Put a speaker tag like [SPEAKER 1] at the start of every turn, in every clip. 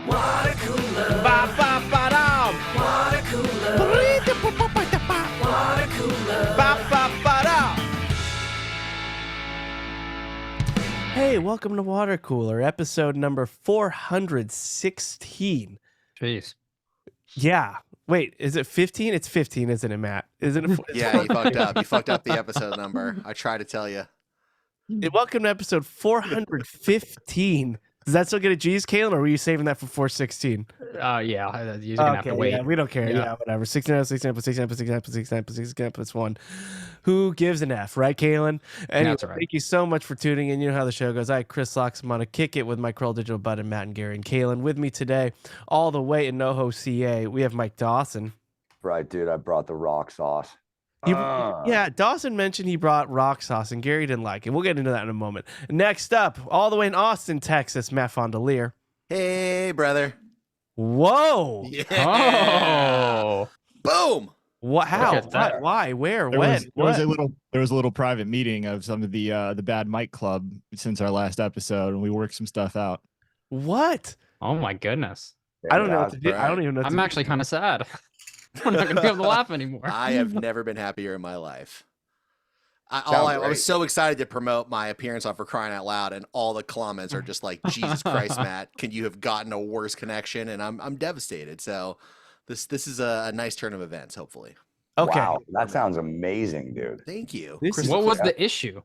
[SPEAKER 1] Watercooler.
[SPEAKER 2] Ba ba ba dum.
[SPEAKER 1] Watercooler. Watercooler.
[SPEAKER 2] Ba ba ba dum. Hey, welcome to Watercooler, episode number 416.
[SPEAKER 3] Jeez.
[SPEAKER 2] Yeah. Wait, is it 15? It's 15, isn't it, Matt? Isn't it?
[SPEAKER 4] Yeah, you fucked up. You fucked up the episode number. I tried to tell you.
[SPEAKER 2] Welcome to episode 415. Does that still get a G's, Kalen, or were you saving that for 416?
[SPEAKER 3] Yeah, you're gonna have to wait.
[SPEAKER 2] Yeah, we don't care.
[SPEAKER 3] Yeah.
[SPEAKER 2] Yeah, whatever. 69 plus 69 plus 1. Who gives an F, right, Kalen? Anyway,
[SPEAKER 3] That's right.
[SPEAKER 2] Thank you so much for tuning in. You know how the show goes. I, Chris Locks, I'm on a kick it with my Curl Digital Bud and Matt and Gary and Kalen. With me today, all the way in NoHo, CA, we have Mike Dawson.
[SPEAKER 5] Right, dude. I brought the rock sauce.
[SPEAKER 2] Yeah, Dawson mentioned he brought rock sauce, and Gary didn't like it. We'll get into that in a moment. Next up, all the way in Austin, Texas, Matt Fondelier.
[SPEAKER 4] Hey, brother.
[SPEAKER 2] Whoa!
[SPEAKER 4] Yeah.
[SPEAKER 3] Oh,
[SPEAKER 4] Boom.
[SPEAKER 2] What? How?
[SPEAKER 3] at that.
[SPEAKER 2] What? Why? Where?
[SPEAKER 6] There
[SPEAKER 2] when?
[SPEAKER 6] was, there was
[SPEAKER 2] What?
[SPEAKER 6] there was a little private meeting of some of the Bad Mike Club since our last episode, and we worked some stuff out.
[SPEAKER 2] What?
[SPEAKER 3] oh my goodness.
[SPEAKER 2] I don't know what to do. I
[SPEAKER 4] right.
[SPEAKER 2] don't even know. What
[SPEAKER 3] I'm
[SPEAKER 2] to
[SPEAKER 3] actually kind of sad. We're not gonna be able to laugh anymore.
[SPEAKER 4] I have never been happier in my life. I
[SPEAKER 5] Sounds
[SPEAKER 4] was
[SPEAKER 5] great.
[SPEAKER 4] so excited to promote my appearance on For Crying Out Loud, and all the comments are just like, "Jesus Christ, Matt, can you have gotten a worse connection?" And I'm devastated. So this is a nice turn of events, hopefully.
[SPEAKER 2] Okay.
[SPEAKER 5] Wow, that sounds amazing, dude.
[SPEAKER 4] Thank you.
[SPEAKER 2] This is-
[SPEAKER 3] What was the issue?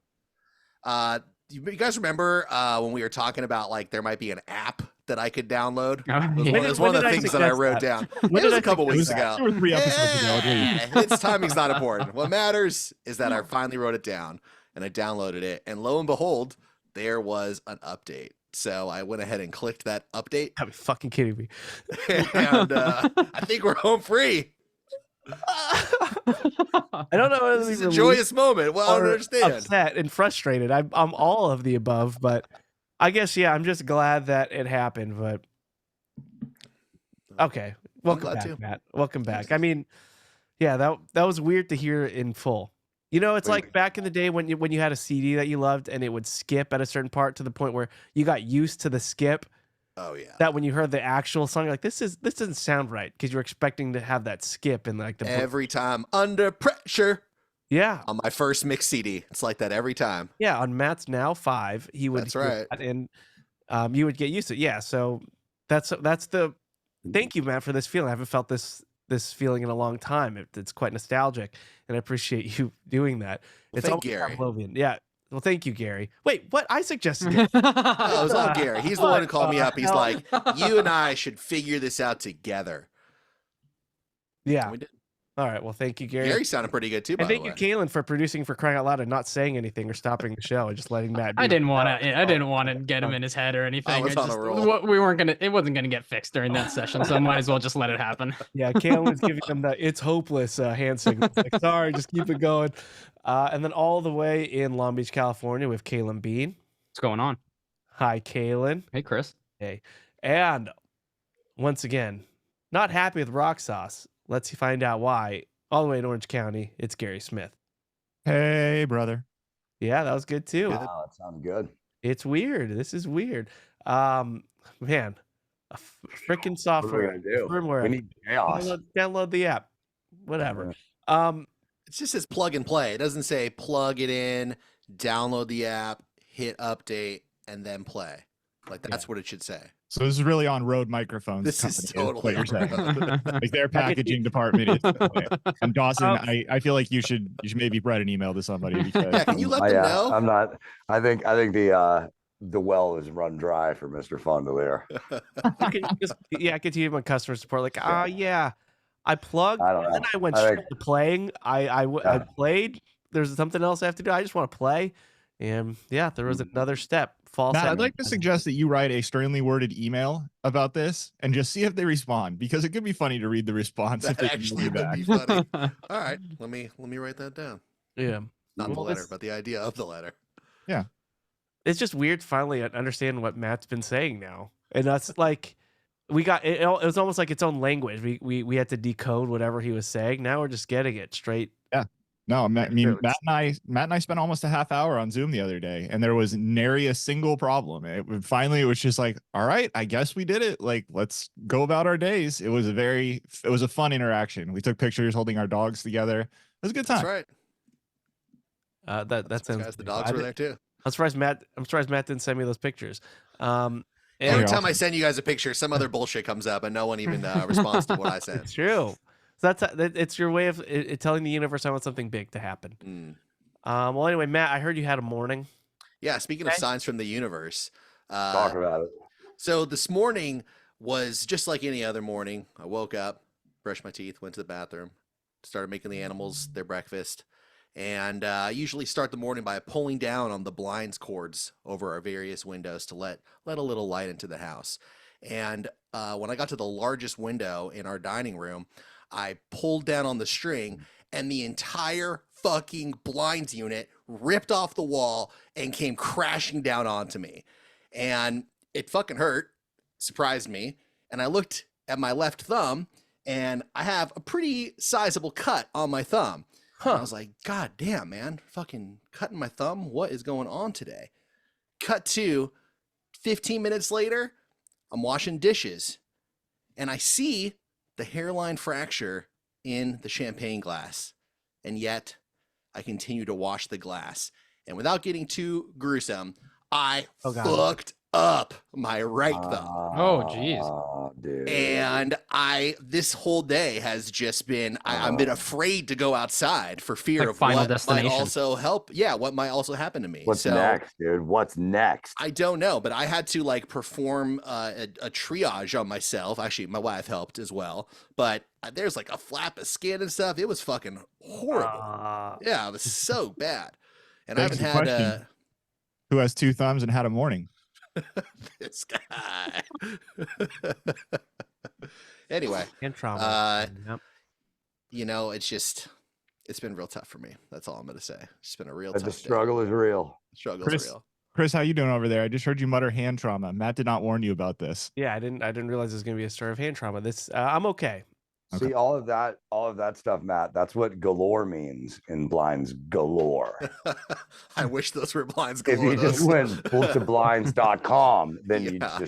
[SPEAKER 4] You guys remember when we were talking about like there might be an app that I could download?
[SPEAKER 3] Yeah.
[SPEAKER 4] It was one of the
[SPEAKER 2] When did I
[SPEAKER 4] things that I
[SPEAKER 2] suggest
[SPEAKER 4] wrote
[SPEAKER 2] that?
[SPEAKER 4] down.
[SPEAKER 2] When
[SPEAKER 4] It
[SPEAKER 2] did
[SPEAKER 4] was
[SPEAKER 2] I
[SPEAKER 4] a couple
[SPEAKER 2] suggest
[SPEAKER 4] weeks
[SPEAKER 2] that?
[SPEAKER 4] ago.
[SPEAKER 6] 2 or 3 episodes ago, at least.
[SPEAKER 4] Its timing's not important. What matters is that I finally wrote it down and I downloaded it, and lo and behold, there was an update. So I went ahead and clicked that update,
[SPEAKER 2] Gotta be fucking kidding me.
[SPEAKER 4] and I think we're home free.
[SPEAKER 2] I don't know whether
[SPEAKER 4] This is
[SPEAKER 2] we
[SPEAKER 4] a joyous moment. Well, I don't
[SPEAKER 2] or
[SPEAKER 4] understand.
[SPEAKER 2] upset and frustrated. I'm all of the above, but I guess yeah, I'm just glad that it happened. But okay, welcome
[SPEAKER 4] glad
[SPEAKER 2] back,
[SPEAKER 4] too.
[SPEAKER 2] Matt. Welcome back. I mean, yeah, that was weird to hear in full. You know, it's like back in the day when you had a CD that you loved and it would skip at a certain part to the point where you got used to the skip.
[SPEAKER 4] Oh yeah.
[SPEAKER 2] That when you heard the actual song, you're like this doesn't sound right because you're expecting to have that skip in like the
[SPEAKER 4] Every time under pressure
[SPEAKER 2] yeah.
[SPEAKER 4] on my first mix CD, it's like that every time.
[SPEAKER 2] Yeah, on Matt's Now 5, he would
[SPEAKER 4] That's
[SPEAKER 2] hear
[SPEAKER 4] right.
[SPEAKER 2] that, and you would get used to it. Yeah, so that's the thank you, Matt, for this feeling. I haven't felt this feeling in a long time. It's quite nostalgic, and I appreciate you doing that.
[SPEAKER 4] Well,
[SPEAKER 2] It's
[SPEAKER 4] thank
[SPEAKER 2] almost
[SPEAKER 4] Gary.
[SPEAKER 2] Pavlovian. Yeah. Well, thank you, Gary. Wait, what? I suggested it.
[SPEAKER 4] Oh, it was all Gary. He's the one who called me up. He's
[SPEAKER 2] hell?
[SPEAKER 4] like, "You and I should figure this out together."
[SPEAKER 2] Yeah.
[SPEAKER 4] And we did.
[SPEAKER 2] All right. Well, thank you, Gary.
[SPEAKER 4] Gary sounded pretty good too. By
[SPEAKER 2] And thank
[SPEAKER 4] the
[SPEAKER 2] you,
[SPEAKER 4] way.
[SPEAKER 2] Kalen, for producing For Crying Out Loud and not saying anything or stopping the show and just letting Matt.
[SPEAKER 3] I
[SPEAKER 2] do it.
[SPEAKER 3] didn't want to get him in his head or anything.
[SPEAKER 4] was
[SPEAKER 3] I
[SPEAKER 4] on a
[SPEAKER 3] just-
[SPEAKER 4] roll.
[SPEAKER 3] We weren't gonna. It wasn't gonna get fixed during that session, so I might as well just let it happen.
[SPEAKER 2] Yeah, Kalen was giving them the "it's hopeless" hand signal. Like, sorry, just keep it going. And then all the way in Long Beach, California, with Kalen Bean.
[SPEAKER 3] What's going on?
[SPEAKER 2] Hi, Kalen.
[SPEAKER 3] Hey, Chris.
[SPEAKER 2] Hey, and once again, not happy with rock sauce. Let's find out why. All the way in Orange County, it's Gary Smith.
[SPEAKER 6] Hey, brother.
[SPEAKER 2] Yeah, that was good too.
[SPEAKER 5] Wow, that sounds good.
[SPEAKER 2] It's weird. This is weird. Man, a freaking
[SPEAKER 5] What are we
[SPEAKER 2] software
[SPEAKER 5] gonna do?
[SPEAKER 2] firmware.
[SPEAKER 5] We need chaos.
[SPEAKER 2] Download the app. Whatever. Um,
[SPEAKER 4] It just says plug and play. It doesn't say plug it in, download the app, hit update, and then play. Like that's what it should say.
[SPEAKER 6] So this is really on Rode Microphones.
[SPEAKER 4] This is
[SPEAKER 6] Company,
[SPEAKER 4] totally
[SPEAKER 6] what you're saying. Like their
[SPEAKER 2] can
[SPEAKER 6] packaging department is. And Dawson,
[SPEAKER 2] Um,
[SPEAKER 6] I feel like you should maybe write an email to somebody because
[SPEAKER 4] Yeah, can you let them know?
[SPEAKER 5] I'm not. I think the well is run dry for Mr. Fondelier.
[SPEAKER 2] you can just continue my customer support. Like, yeah, I plugged
[SPEAKER 5] I don't
[SPEAKER 2] and then
[SPEAKER 5] know.
[SPEAKER 2] I went
[SPEAKER 5] I
[SPEAKER 2] straight
[SPEAKER 5] think-
[SPEAKER 2] to playing. I played. There's something else I have to do. I just want to play. And yeah, there was another step. False.
[SPEAKER 6] Matt, I'd like to suggest that you write a sternly worded email about this and just see if they respond because it could be funny to read the response if
[SPEAKER 4] That
[SPEAKER 6] they email
[SPEAKER 4] actually
[SPEAKER 6] you
[SPEAKER 4] would
[SPEAKER 6] back.
[SPEAKER 4] be funny. All right, let me write that down.
[SPEAKER 2] Yeah.
[SPEAKER 4] Not the
[SPEAKER 2] Well,
[SPEAKER 4] letter,
[SPEAKER 2] this-
[SPEAKER 4] but the idea of the letter.
[SPEAKER 2] It's just weird finally understanding what Matt's been saying now. And that's like we got it was almost like its own language. We had to decode whatever he was saying. Now we're just getting it straight.
[SPEAKER 6] Yeah. No, I mean
[SPEAKER 2] True.
[SPEAKER 6] Matt and I spent almost a half hour on Zoom the other day, and there was nary a single problem. Finally it was just like, all right, I guess we did it. Like, let's go about our days. It was a fun interaction. We took pictures holding our dogs together. It was a good time.
[SPEAKER 4] That's right.
[SPEAKER 2] That sounds.
[SPEAKER 4] Guys, the dogs were there too.
[SPEAKER 2] I'm surprised Matt didn't send me those pictures. And
[SPEAKER 4] Every
[SPEAKER 6] You're
[SPEAKER 4] time I
[SPEAKER 6] awesome.
[SPEAKER 4] send you guys a picture, some other bullshit comes up, and no one even responds to what I
[SPEAKER 2] it's
[SPEAKER 4] sent.
[SPEAKER 2] true. So it's your way of telling the universe I want something big to happen.
[SPEAKER 4] Mm.
[SPEAKER 2] Well, anyway, Matt, I heard you had a morning.
[SPEAKER 4] Yeah, speaking of signs from the universe,
[SPEAKER 5] Talk about it.
[SPEAKER 4] so this morning was just like any other morning. I woke up, brushed my teeth, went to the bathroom, started making the animals their breakfast, and I usually start the morning by pulling down on the blinds cords over our various windows to let a little light into the house. And when I got to the largest window in our dining room, I pulled down on the string, and the entire fucking blinds unit ripped off the wall and came crashing down onto me. And it fucking hurt, surprised me. And I looked at my left thumb, and I have a pretty sizable cut on my thumb. And I was like, God damn, man, fucking cutting my thumb? What is going on today? Cut to 15 minutes later, I'm washing dishes, and I see the hairline fracture in the champagne glass. And yet, I continue to wash the glass. And without getting too gruesome, I fucked up my right thumb.
[SPEAKER 3] Oh, geez.
[SPEAKER 5] Dude.
[SPEAKER 4] And this whole day has just been, I've been afraid to go outside for fear
[SPEAKER 3] Like
[SPEAKER 4] of
[SPEAKER 3] Final
[SPEAKER 4] what might
[SPEAKER 3] Destination.
[SPEAKER 4] also help. Yeah, what might also happen to me.
[SPEAKER 5] What's next, dude? What's next?
[SPEAKER 4] I don't know, but I had to like perform a triage on myself. Actually, my wife helped as well. But there's like a flap of skin and stuff. It was fucking horrible. Yeah, it was so bad. And I
[SPEAKER 6] Begs
[SPEAKER 4] haven't
[SPEAKER 6] the
[SPEAKER 4] had
[SPEAKER 6] question, who has two thumbs and had a morning?
[SPEAKER 4] this guy. Anyway,
[SPEAKER 2] And trauma. Yep.
[SPEAKER 4] you know, it's been real tough for me. That's all I'm gonna say. It's been a real
[SPEAKER 5] The
[SPEAKER 4] tough
[SPEAKER 5] struggle is real.
[SPEAKER 4] Struggle
[SPEAKER 6] Chris,
[SPEAKER 4] is real.
[SPEAKER 6] Chris, how you doing over there? I just heard you mutter hand trauma. Matt did not warn you about this.
[SPEAKER 2] Yeah, I didn't realize it was gonna be a story of hand trauma. I'm okay.
[SPEAKER 6] Okay.
[SPEAKER 5] See, all of that stuff, Matt, that's what galore means in blinds galore.
[SPEAKER 4] I wish those were blinds
[SPEAKER 5] If
[SPEAKER 4] galore.
[SPEAKER 5] you just
[SPEAKER 4] those-
[SPEAKER 5] went wolftoblinds.com, then
[SPEAKER 4] Yeah.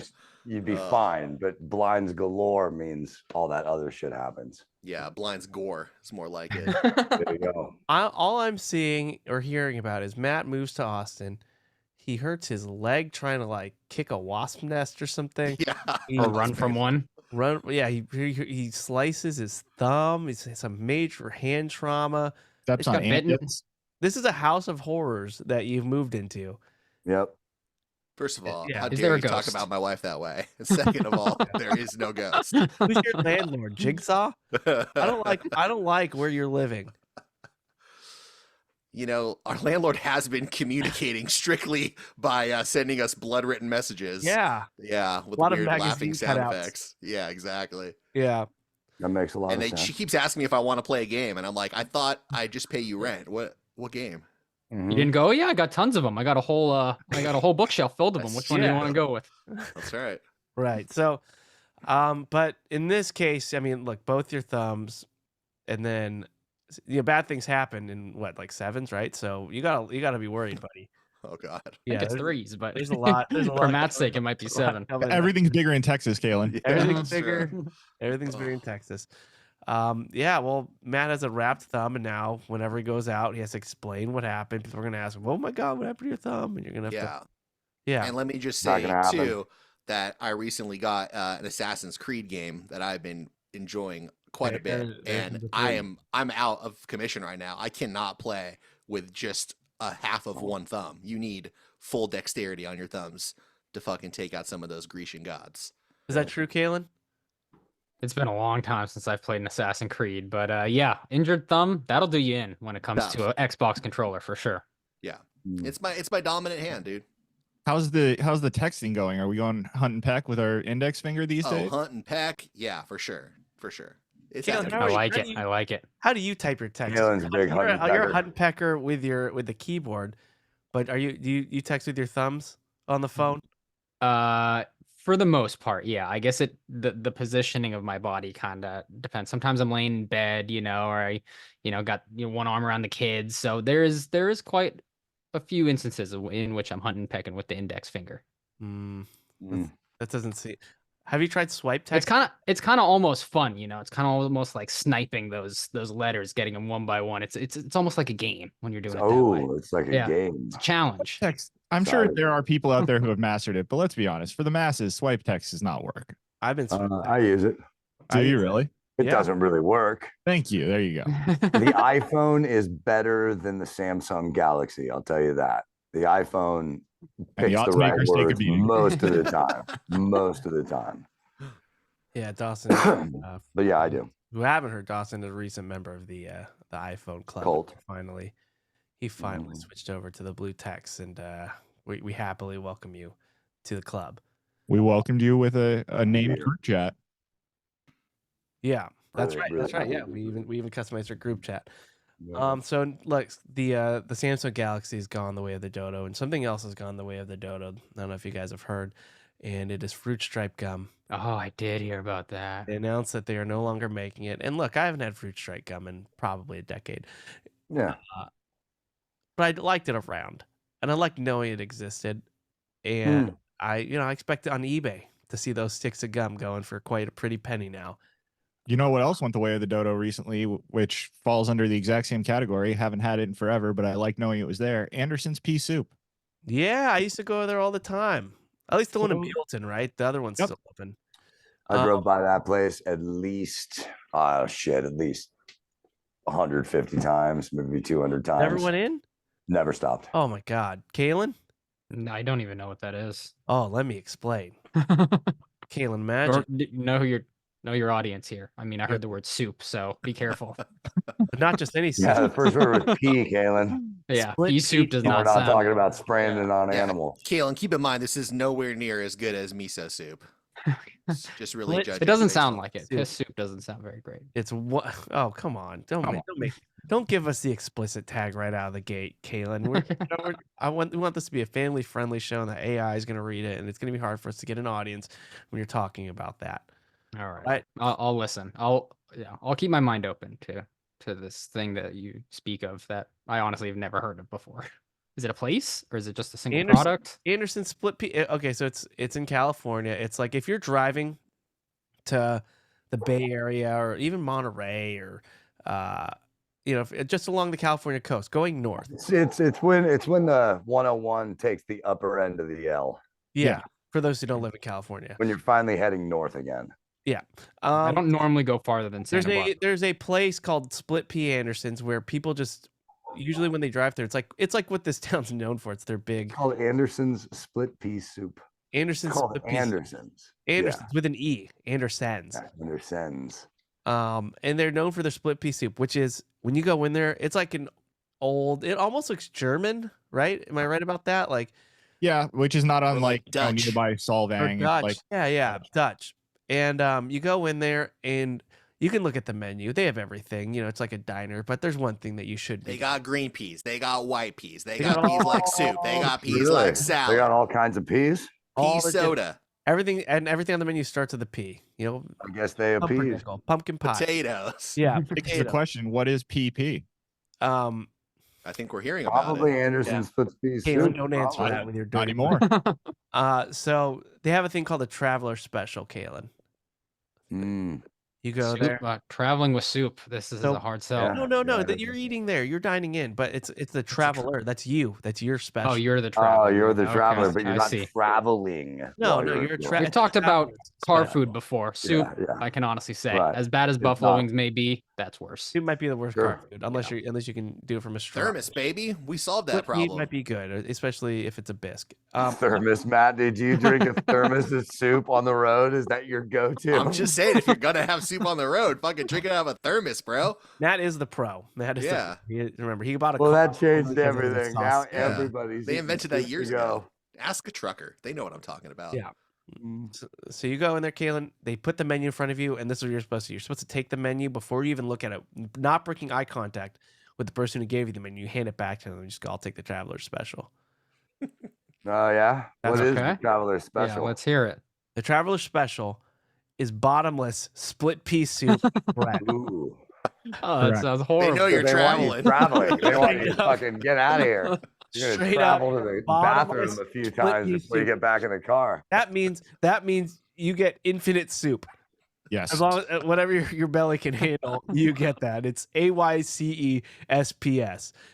[SPEAKER 5] you'd be fine. But blinds galore means all that other shit happens.
[SPEAKER 4] Yeah, blinds gore is more like it.
[SPEAKER 5] There you go.
[SPEAKER 2] All I'm seeing or hearing about is Matt moves to Austin. He hurts his leg trying to like kick a wasp nest or something.
[SPEAKER 4] Yeah.
[SPEAKER 3] Or run from one.
[SPEAKER 2] Yeah, he slices his thumb. It's some major hand trauma.
[SPEAKER 6] Steps
[SPEAKER 2] It's
[SPEAKER 6] on
[SPEAKER 3] got bitten.
[SPEAKER 6] ants.
[SPEAKER 2] This is a house of horrors that you've moved into.
[SPEAKER 5] Yep.
[SPEAKER 4] First of all,
[SPEAKER 2] Yeah.
[SPEAKER 4] how
[SPEAKER 3] Is
[SPEAKER 4] dare
[SPEAKER 3] there a
[SPEAKER 4] you talk
[SPEAKER 3] ghost?
[SPEAKER 4] about my wife that way? And second of all, there is no ghost.
[SPEAKER 2] Who's your landlord? Jigsaw? I don't like where you're living.
[SPEAKER 4] You know, our landlord has been communicating strictly by sending us blood-written messages.
[SPEAKER 2] Yeah.
[SPEAKER 4] Yeah, with
[SPEAKER 2] A lot of
[SPEAKER 4] weird laughing
[SPEAKER 2] magazine
[SPEAKER 4] sound
[SPEAKER 2] cutouts.
[SPEAKER 4] effects. Yeah, exactly.
[SPEAKER 2] Yeah.
[SPEAKER 5] That makes a lot
[SPEAKER 4] And
[SPEAKER 5] of sense.
[SPEAKER 4] she keeps asking me if I want to play a game, and I'm like, I thought I just pay you rent. What game?
[SPEAKER 5] Mhm.
[SPEAKER 3] You didn't go? Yeah, I got tons of them. I got a whole bookshelf filled with them. Which one do you
[SPEAKER 2] Yeah.
[SPEAKER 3] want to go with?
[SPEAKER 4] That's right.
[SPEAKER 2] Right. So, but in this case, I mean, look, both your thumbs, and then bad things happen in what, like sevens, right? So you gotta be worried, buddy.
[SPEAKER 4] Oh God.
[SPEAKER 3] I
[SPEAKER 2] Yeah,
[SPEAKER 3] think it's
[SPEAKER 2] there's-
[SPEAKER 3] threes, but
[SPEAKER 2] There's a lot. There's a lot.
[SPEAKER 3] for Matt's sake, it might be seven.
[SPEAKER 6] Everything's bigger in Texas, Kalen.
[SPEAKER 4] Yeah,
[SPEAKER 2] Everything's
[SPEAKER 4] that's true.
[SPEAKER 2] bigger. Everything's bigger in
[SPEAKER 4] Oh.
[SPEAKER 2] Texas. Yeah. Well, Matt has a wrapped thumb, and now whenever he goes out, he has to explain what happened. People are gonna ask him, "Oh my God, what happened to your thumb?" And you're gonna have
[SPEAKER 4] Yeah.
[SPEAKER 2] to. Yeah.
[SPEAKER 4] And let me just
[SPEAKER 5] Not
[SPEAKER 4] say
[SPEAKER 5] gonna happen.
[SPEAKER 4] too that I recently got an Assassin's Creed game that I've been enjoying quite a bit,
[SPEAKER 2] There's
[SPEAKER 4] and
[SPEAKER 2] the three.
[SPEAKER 4] I'm out of commission right now. I cannot play with just a half of one thumb. You need full dexterity on your thumbs to fucking take out some of those Grecian gods.
[SPEAKER 2] Is that true, Kalen?
[SPEAKER 3] It's been a long time since I've played an Assassin's Creed, but yeah, injured thumb, that'll do you in when it comes to an Xbox controller for sure.
[SPEAKER 5] Mm.
[SPEAKER 4] It's my dominant hand, dude.
[SPEAKER 6] How's the texting going? Are we going hunt and peck with our index finger these
[SPEAKER 4] Oh,
[SPEAKER 6] days?
[SPEAKER 4] hunt and peck, yeah, for sure. It's
[SPEAKER 2] Kalen,
[SPEAKER 4] happening.
[SPEAKER 2] how
[SPEAKER 3] I
[SPEAKER 2] are you-
[SPEAKER 3] like
[SPEAKER 2] how
[SPEAKER 3] it.
[SPEAKER 2] do you-
[SPEAKER 3] I like it.
[SPEAKER 2] How do you type your text?
[SPEAKER 5] Kalen's a big
[SPEAKER 2] You're
[SPEAKER 5] hunt and
[SPEAKER 2] you're a
[SPEAKER 5] pecker.
[SPEAKER 2] hunt and pecker with the keyboard, but do you text with your thumbs on the phone?
[SPEAKER 3] For the most part, yeah. I guess the positioning of my body kind of depends. Sometimes I'm laying in bed, or I, got one arm around the kids. So there is quite a few instances in which I'm hunting pecking with the index finger.
[SPEAKER 2] That doesn't seem. Have you tried swipe text?
[SPEAKER 3] It's kind of almost fun, It's kind of almost like sniping those letters, getting them one by one. It's almost like a game when you're doing it that way.
[SPEAKER 5] It's like a game.
[SPEAKER 3] It's a challenge.
[SPEAKER 6] Text. I'm sure there are people out there who have mastered it, but let's be honest. For the masses, swipe text does not work.
[SPEAKER 2] I've been.
[SPEAKER 5] I use it.
[SPEAKER 6] Do you really?
[SPEAKER 5] It doesn't really work.
[SPEAKER 6] Thank you. There you go.
[SPEAKER 5] The iPhone is better than the Samsung Galaxy. I'll tell you that. The iPhone picks the right words most of the time. Most of the time.
[SPEAKER 2] Yeah, Dawson.
[SPEAKER 5] But yeah, I do.
[SPEAKER 2] Who haven't heard, Dawson is a recent member of the iPhone club.
[SPEAKER 5] Cult.
[SPEAKER 2] He finally switched over to the blue text, and we happily welcome you to the club.
[SPEAKER 6] We welcomed you with a named group chat.
[SPEAKER 2] Yeah, that's
[SPEAKER 5] Really,
[SPEAKER 2] right.
[SPEAKER 5] really
[SPEAKER 2] That's right. Yeah,
[SPEAKER 5] happy.
[SPEAKER 2] we even customized our group chat.
[SPEAKER 5] Yeah.
[SPEAKER 2] So look, the Samsung Galaxy has gone the way of the dodo, and something else has gone the way of the dodo. I don't know if you guys have heard, and it is fruit stripe gum.
[SPEAKER 3] Oh, I did hear about that.
[SPEAKER 2] They announced that they are no longer making it. And look, I haven't had fruit stripe gum in probably a decade.
[SPEAKER 5] Yeah.
[SPEAKER 2] But I liked it around, and I liked knowing it existed. And I expect it on eBay to see those sticks of gum going for quite a pretty penny now.
[SPEAKER 6] You know what else went the way of the dodo recently, which falls under the exact same category? Haven't had it in forever, but I like knowing it was there. Anderson's pea soup.
[SPEAKER 2] Yeah, I used to go there all the time. At least the one in Buellton, right? The other one's still open.
[SPEAKER 5] I drove by that place at least 150 times, maybe 200 times.
[SPEAKER 2] Never went in?
[SPEAKER 5] Never stopped.
[SPEAKER 2] Oh my God. Kalen?
[SPEAKER 3] No, I don't even know what that is.
[SPEAKER 2] Oh, let me explain. Kalen, imagine.
[SPEAKER 3] Know your audience here. I mean, I heard the word soup, so be careful.
[SPEAKER 2] But not just any soup.
[SPEAKER 5] Yeah, the first word was pea, Kalen.
[SPEAKER 3] Yeah,
[SPEAKER 2] Split
[SPEAKER 3] pea soup
[SPEAKER 2] pea.
[SPEAKER 3] does
[SPEAKER 5] And we're
[SPEAKER 3] not
[SPEAKER 5] not
[SPEAKER 3] sound.
[SPEAKER 5] talking about spraying it on
[SPEAKER 4] Yeah.
[SPEAKER 5] animals.
[SPEAKER 4] Kalen, keep in mind this is nowhere near as good as miso soup. Just really
[SPEAKER 2] Split-
[SPEAKER 4] judging.
[SPEAKER 3] It doesn't
[SPEAKER 4] based
[SPEAKER 3] sound
[SPEAKER 4] on-
[SPEAKER 3] like it.
[SPEAKER 2] Soup.
[SPEAKER 3] Piss soup doesn't sound very great.
[SPEAKER 2] It's what? Oh, come on! Don't give us the explicit tag right out of the gate, Kalen. We want this to be a family-friendly show, and the AI is going to read it, and it's going to be hard for us to get an audience when you're talking about that.
[SPEAKER 3] All right.
[SPEAKER 2] Right.
[SPEAKER 3] I'll listen. I'll keep my mind open to this thing that you speak of that I honestly have never heard of before. Is it a place or is it just a single product?
[SPEAKER 2] Anderson split pea. Okay, so it's in California. It's like if you're driving to the Bay Area or even Monterey or just along the California coast, going north.
[SPEAKER 5] It's when the 101 takes the upper end of the L.
[SPEAKER 2] Yeah, for those who don't live in California.
[SPEAKER 5] When you're finally heading north again.
[SPEAKER 2] Yeah.
[SPEAKER 3] I don't normally go farther than Santa Barbara.
[SPEAKER 2] There's a place called Split Pea Anderson's where people just usually when they drive there, it's like what this town's known for. It's their big
[SPEAKER 5] It's called Anderson's split pea soup.
[SPEAKER 2] Anderson's
[SPEAKER 5] It's called
[SPEAKER 2] Split Pea.
[SPEAKER 5] Anderson's.
[SPEAKER 2] Anderson's with an E. Anderson's.
[SPEAKER 5] Yeah, Anderson's.
[SPEAKER 2] And they're known for their split pea soup, which is when you go in there, it's like it almost looks German, right? Am I right about that? Like,
[SPEAKER 6] Yeah, which is not unlike
[SPEAKER 4] Dutch.
[SPEAKER 6] nearby
[SPEAKER 2] or
[SPEAKER 6] Solvang.
[SPEAKER 2] Dutch.
[SPEAKER 6] Like,
[SPEAKER 2] Yeah, Dutch. And you go in there and you can look at the menu. They have everything. It's like a diner, but there's one thing that you should
[SPEAKER 4] They
[SPEAKER 2] do.
[SPEAKER 4] got green peas. They got white peas. They
[SPEAKER 2] They
[SPEAKER 4] got
[SPEAKER 2] got
[SPEAKER 4] peas like soup. They got peas like
[SPEAKER 5] They
[SPEAKER 4] salad.
[SPEAKER 5] got all kinds of peas.
[SPEAKER 2] all
[SPEAKER 4] Pea
[SPEAKER 2] the diff-
[SPEAKER 4] soda.
[SPEAKER 2] everything on the menu starts with a P.
[SPEAKER 5] I guess they have peas.
[SPEAKER 2] Pumpernickel, pumpkin pie.
[SPEAKER 4] Potatoes.
[SPEAKER 2] Yeah,
[SPEAKER 6] it's the
[SPEAKER 2] potato.
[SPEAKER 6] question: what is PP?
[SPEAKER 4] I think we're hearing about
[SPEAKER 5] Probably
[SPEAKER 4] it.
[SPEAKER 5] Anderson's split pea
[SPEAKER 2] Caitlin,
[SPEAKER 5] soup.
[SPEAKER 2] don't answer
[SPEAKER 5] Probably.
[SPEAKER 2] that with your
[SPEAKER 6] Not
[SPEAKER 2] dirty
[SPEAKER 6] anymore.
[SPEAKER 2] So they have a thing called a traveler special, Kalen. You go
[SPEAKER 3] Soup,
[SPEAKER 2] there.
[SPEAKER 3] traveling with soup. This is
[SPEAKER 2] So-
[SPEAKER 3] a hard sell.
[SPEAKER 5] Yeah.
[SPEAKER 2] No.
[SPEAKER 5] Yeah,
[SPEAKER 2] That you're eating there. You're dining in, but it's the traveler. That's you. That's your special.
[SPEAKER 3] Oh, you're the traveler.
[SPEAKER 5] Oh, you're the
[SPEAKER 3] Okay,
[SPEAKER 5] traveler, but you're
[SPEAKER 3] I
[SPEAKER 5] not
[SPEAKER 3] see.
[SPEAKER 5] traveling.
[SPEAKER 2] No,
[SPEAKER 5] while
[SPEAKER 2] you're a
[SPEAKER 5] it's
[SPEAKER 2] tra-
[SPEAKER 3] We've
[SPEAKER 2] it's a
[SPEAKER 3] talked about
[SPEAKER 2] traveler's
[SPEAKER 3] car
[SPEAKER 2] special.
[SPEAKER 3] food before. Soup,
[SPEAKER 5] yeah.
[SPEAKER 3] I can honestly say,
[SPEAKER 5] Right.
[SPEAKER 3] as bad as
[SPEAKER 5] It's
[SPEAKER 3] buffalo
[SPEAKER 5] not.
[SPEAKER 3] wings may be, that's worse.
[SPEAKER 2] Soup might be the worst
[SPEAKER 5] Sure.
[SPEAKER 2] car food, unless you can do it from a straw.
[SPEAKER 4] Thermos, baby. We solved that
[SPEAKER 2] Split meat
[SPEAKER 4] problem.
[SPEAKER 2] might be good, especially if it's a bisque.
[SPEAKER 5] Thermos, Matt. Did you drink a thermos of soup on the road? Is that your go-to?
[SPEAKER 4] I'm just saying, if you're gonna have soup on the road, fucking drink it out of a thermos, bro.
[SPEAKER 2] Matt is the pro. Matt is
[SPEAKER 4] Yeah.
[SPEAKER 2] remember, he bought a
[SPEAKER 5] Well,
[SPEAKER 2] car
[SPEAKER 5] that changed
[SPEAKER 2] because of the
[SPEAKER 5] everything.
[SPEAKER 2] sauce.
[SPEAKER 5] Now
[SPEAKER 4] Yeah.
[SPEAKER 5] everybody's.
[SPEAKER 4] They
[SPEAKER 5] eating
[SPEAKER 4] invented that
[SPEAKER 5] soup
[SPEAKER 4] years
[SPEAKER 5] to go.
[SPEAKER 4] ago. Ask a trucker. They know what I'm talking about.
[SPEAKER 2] Yeah. So you go in there, Kalen. They put the menu in front of you, and this is what you're supposed to do. You're supposed to take the menu before you even look at it, not breaking eye contact with the person who gave you the menu. You hand it back to them and just go, I'll take the traveler special.
[SPEAKER 5] Oh yeah.
[SPEAKER 2] That's
[SPEAKER 5] What is
[SPEAKER 3] okay.
[SPEAKER 5] the traveler special?
[SPEAKER 3] Yeah, let's hear it.
[SPEAKER 2] The Traveler Special is bottomless split pea soup bread.
[SPEAKER 5] Ooh.
[SPEAKER 3] Oh, that
[SPEAKER 6] Correct.
[SPEAKER 3] sounds
[SPEAKER 4] They
[SPEAKER 3] horrible.
[SPEAKER 4] know you're
[SPEAKER 5] They want you
[SPEAKER 4] traveling.
[SPEAKER 5] traveling. They want you to
[SPEAKER 2] Straight up.
[SPEAKER 5] fucking get out of here. You're gonna
[SPEAKER 2] Straight up
[SPEAKER 5] travel to the
[SPEAKER 2] bottomless
[SPEAKER 5] bathroom a few
[SPEAKER 2] split
[SPEAKER 5] times
[SPEAKER 2] pea
[SPEAKER 5] before you
[SPEAKER 2] soup.
[SPEAKER 5] get back in the car.
[SPEAKER 2] That means you get infinite soup.
[SPEAKER 6] Yes.
[SPEAKER 2] As long as whatever your belly can handle, you get that. It's AYCESPS.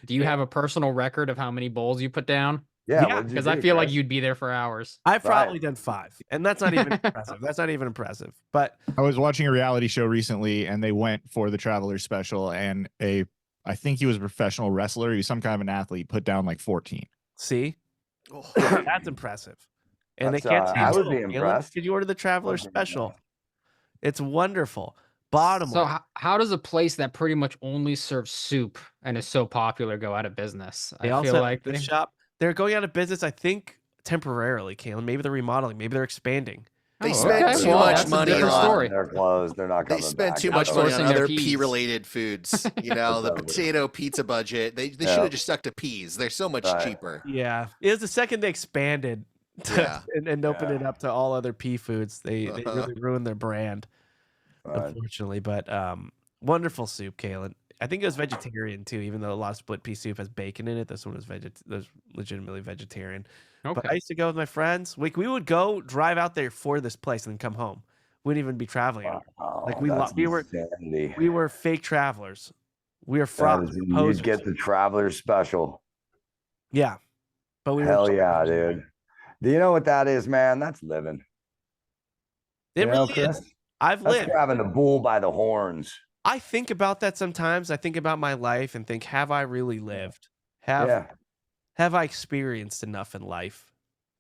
[SPEAKER 3] Do you have a personal record of how many bowls you put down?
[SPEAKER 5] Yeah,
[SPEAKER 2] Yeah,
[SPEAKER 5] what'd you
[SPEAKER 3] Because
[SPEAKER 5] do,
[SPEAKER 3] I feel like
[SPEAKER 5] Chris?
[SPEAKER 3] you'd be there for hours.
[SPEAKER 2] I've
[SPEAKER 5] Right.
[SPEAKER 2] probably done 5, and that's not even impressive. That's not even impressive. But
[SPEAKER 6] I was watching a reality show recently, and they went for the Traveler Special, and I think he was a professional wrestler. He was some kind of an athlete. Put down like 14.
[SPEAKER 2] see,
[SPEAKER 4] Oh,
[SPEAKER 2] that's impressive. And
[SPEAKER 5] That's,
[SPEAKER 2] they can't
[SPEAKER 5] I would be
[SPEAKER 2] Caleb,
[SPEAKER 5] impressed.
[SPEAKER 2] Could you order the Traveler
[SPEAKER 5] Would be
[SPEAKER 2] Special?
[SPEAKER 5] impressed.
[SPEAKER 2] It's wonderful. Bottomless.
[SPEAKER 3] So how does a place that pretty much only serves soup and is so popular go out of business?
[SPEAKER 2] They
[SPEAKER 3] I
[SPEAKER 2] also
[SPEAKER 3] feel
[SPEAKER 2] have
[SPEAKER 3] like
[SPEAKER 2] a gift shop. They're going out of business, I think, temporarily, Caleb. Maybe they're remodeling. Maybe they're expanding.
[SPEAKER 4] They
[SPEAKER 3] Oh,
[SPEAKER 4] spent
[SPEAKER 3] okay.
[SPEAKER 4] too
[SPEAKER 3] Well,
[SPEAKER 4] much
[SPEAKER 3] that's a
[SPEAKER 4] money
[SPEAKER 3] different
[SPEAKER 4] on.
[SPEAKER 3] story.
[SPEAKER 5] They're closed. They're not
[SPEAKER 4] They
[SPEAKER 5] coming
[SPEAKER 4] spent
[SPEAKER 5] back.
[SPEAKER 4] too
[SPEAKER 5] It's
[SPEAKER 4] much money
[SPEAKER 5] over.
[SPEAKER 4] on
[SPEAKER 3] Outsourcing their
[SPEAKER 4] other
[SPEAKER 3] peas.
[SPEAKER 4] pea-related foods. You know, the
[SPEAKER 5] It's over.
[SPEAKER 4] potato pizza budget. They
[SPEAKER 5] Yeah.
[SPEAKER 4] should have just stuck to peas. They're so much
[SPEAKER 5] Right.
[SPEAKER 4] cheaper.
[SPEAKER 2] Yeah. It was the second they expanded
[SPEAKER 4] Yeah.
[SPEAKER 2] and opened
[SPEAKER 5] Yeah.
[SPEAKER 2] it up to all other pea foods. They really ruined their brand,
[SPEAKER 5] Right.
[SPEAKER 2] unfortunately. But wonderful soup, Kalen. I think it was vegetarian too, even though a lot of split pea soup has bacon in it. This one was legitimately vegetarian. But I
[SPEAKER 3] Okay.
[SPEAKER 2] used to go with my friends. We would go drive out there for this place and then come home. Wouldn't even be traveling. anymore.
[SPEAKER 5] Wow,
[SPEAKER 2] Like
[SPEAKER 5] that's
[SPEAKER 2] we were
[SPEAKER 5] insanity.
[SPEAKER 2] we were fake travelers. We were
[SPEAKER 5] That
[SPEAKER 2] frauds.
[SPEAKER 5] is-
[SPEAKER 2] we were
[SPEAKER 5] you'd
[SPEAKER 2] posers.
[SPEAKER 5] get the Traveler Special.
[SPEAKER 2] Yeah. But we
[SPEAKER 5] Hell
[SPEAKER 2] were
[SPEAKER 5] yeah, dude. Do you know what that is, man? That's living.
[SPEAKER 2] It
[SPEAKER 5] You know,
[SPEAKER 2] really
[SPEAKER 5] Chris?
[SPEAKER 2] is. I've
[SPEAKER 5] That's
[SPEAKER 2] lived.
[SPEAKER 5] grabbing the bull by the horns.
[SPEAKER 2] I think about that sometimes. I think about my life and think, have I really lived? Have I experienced enough in life?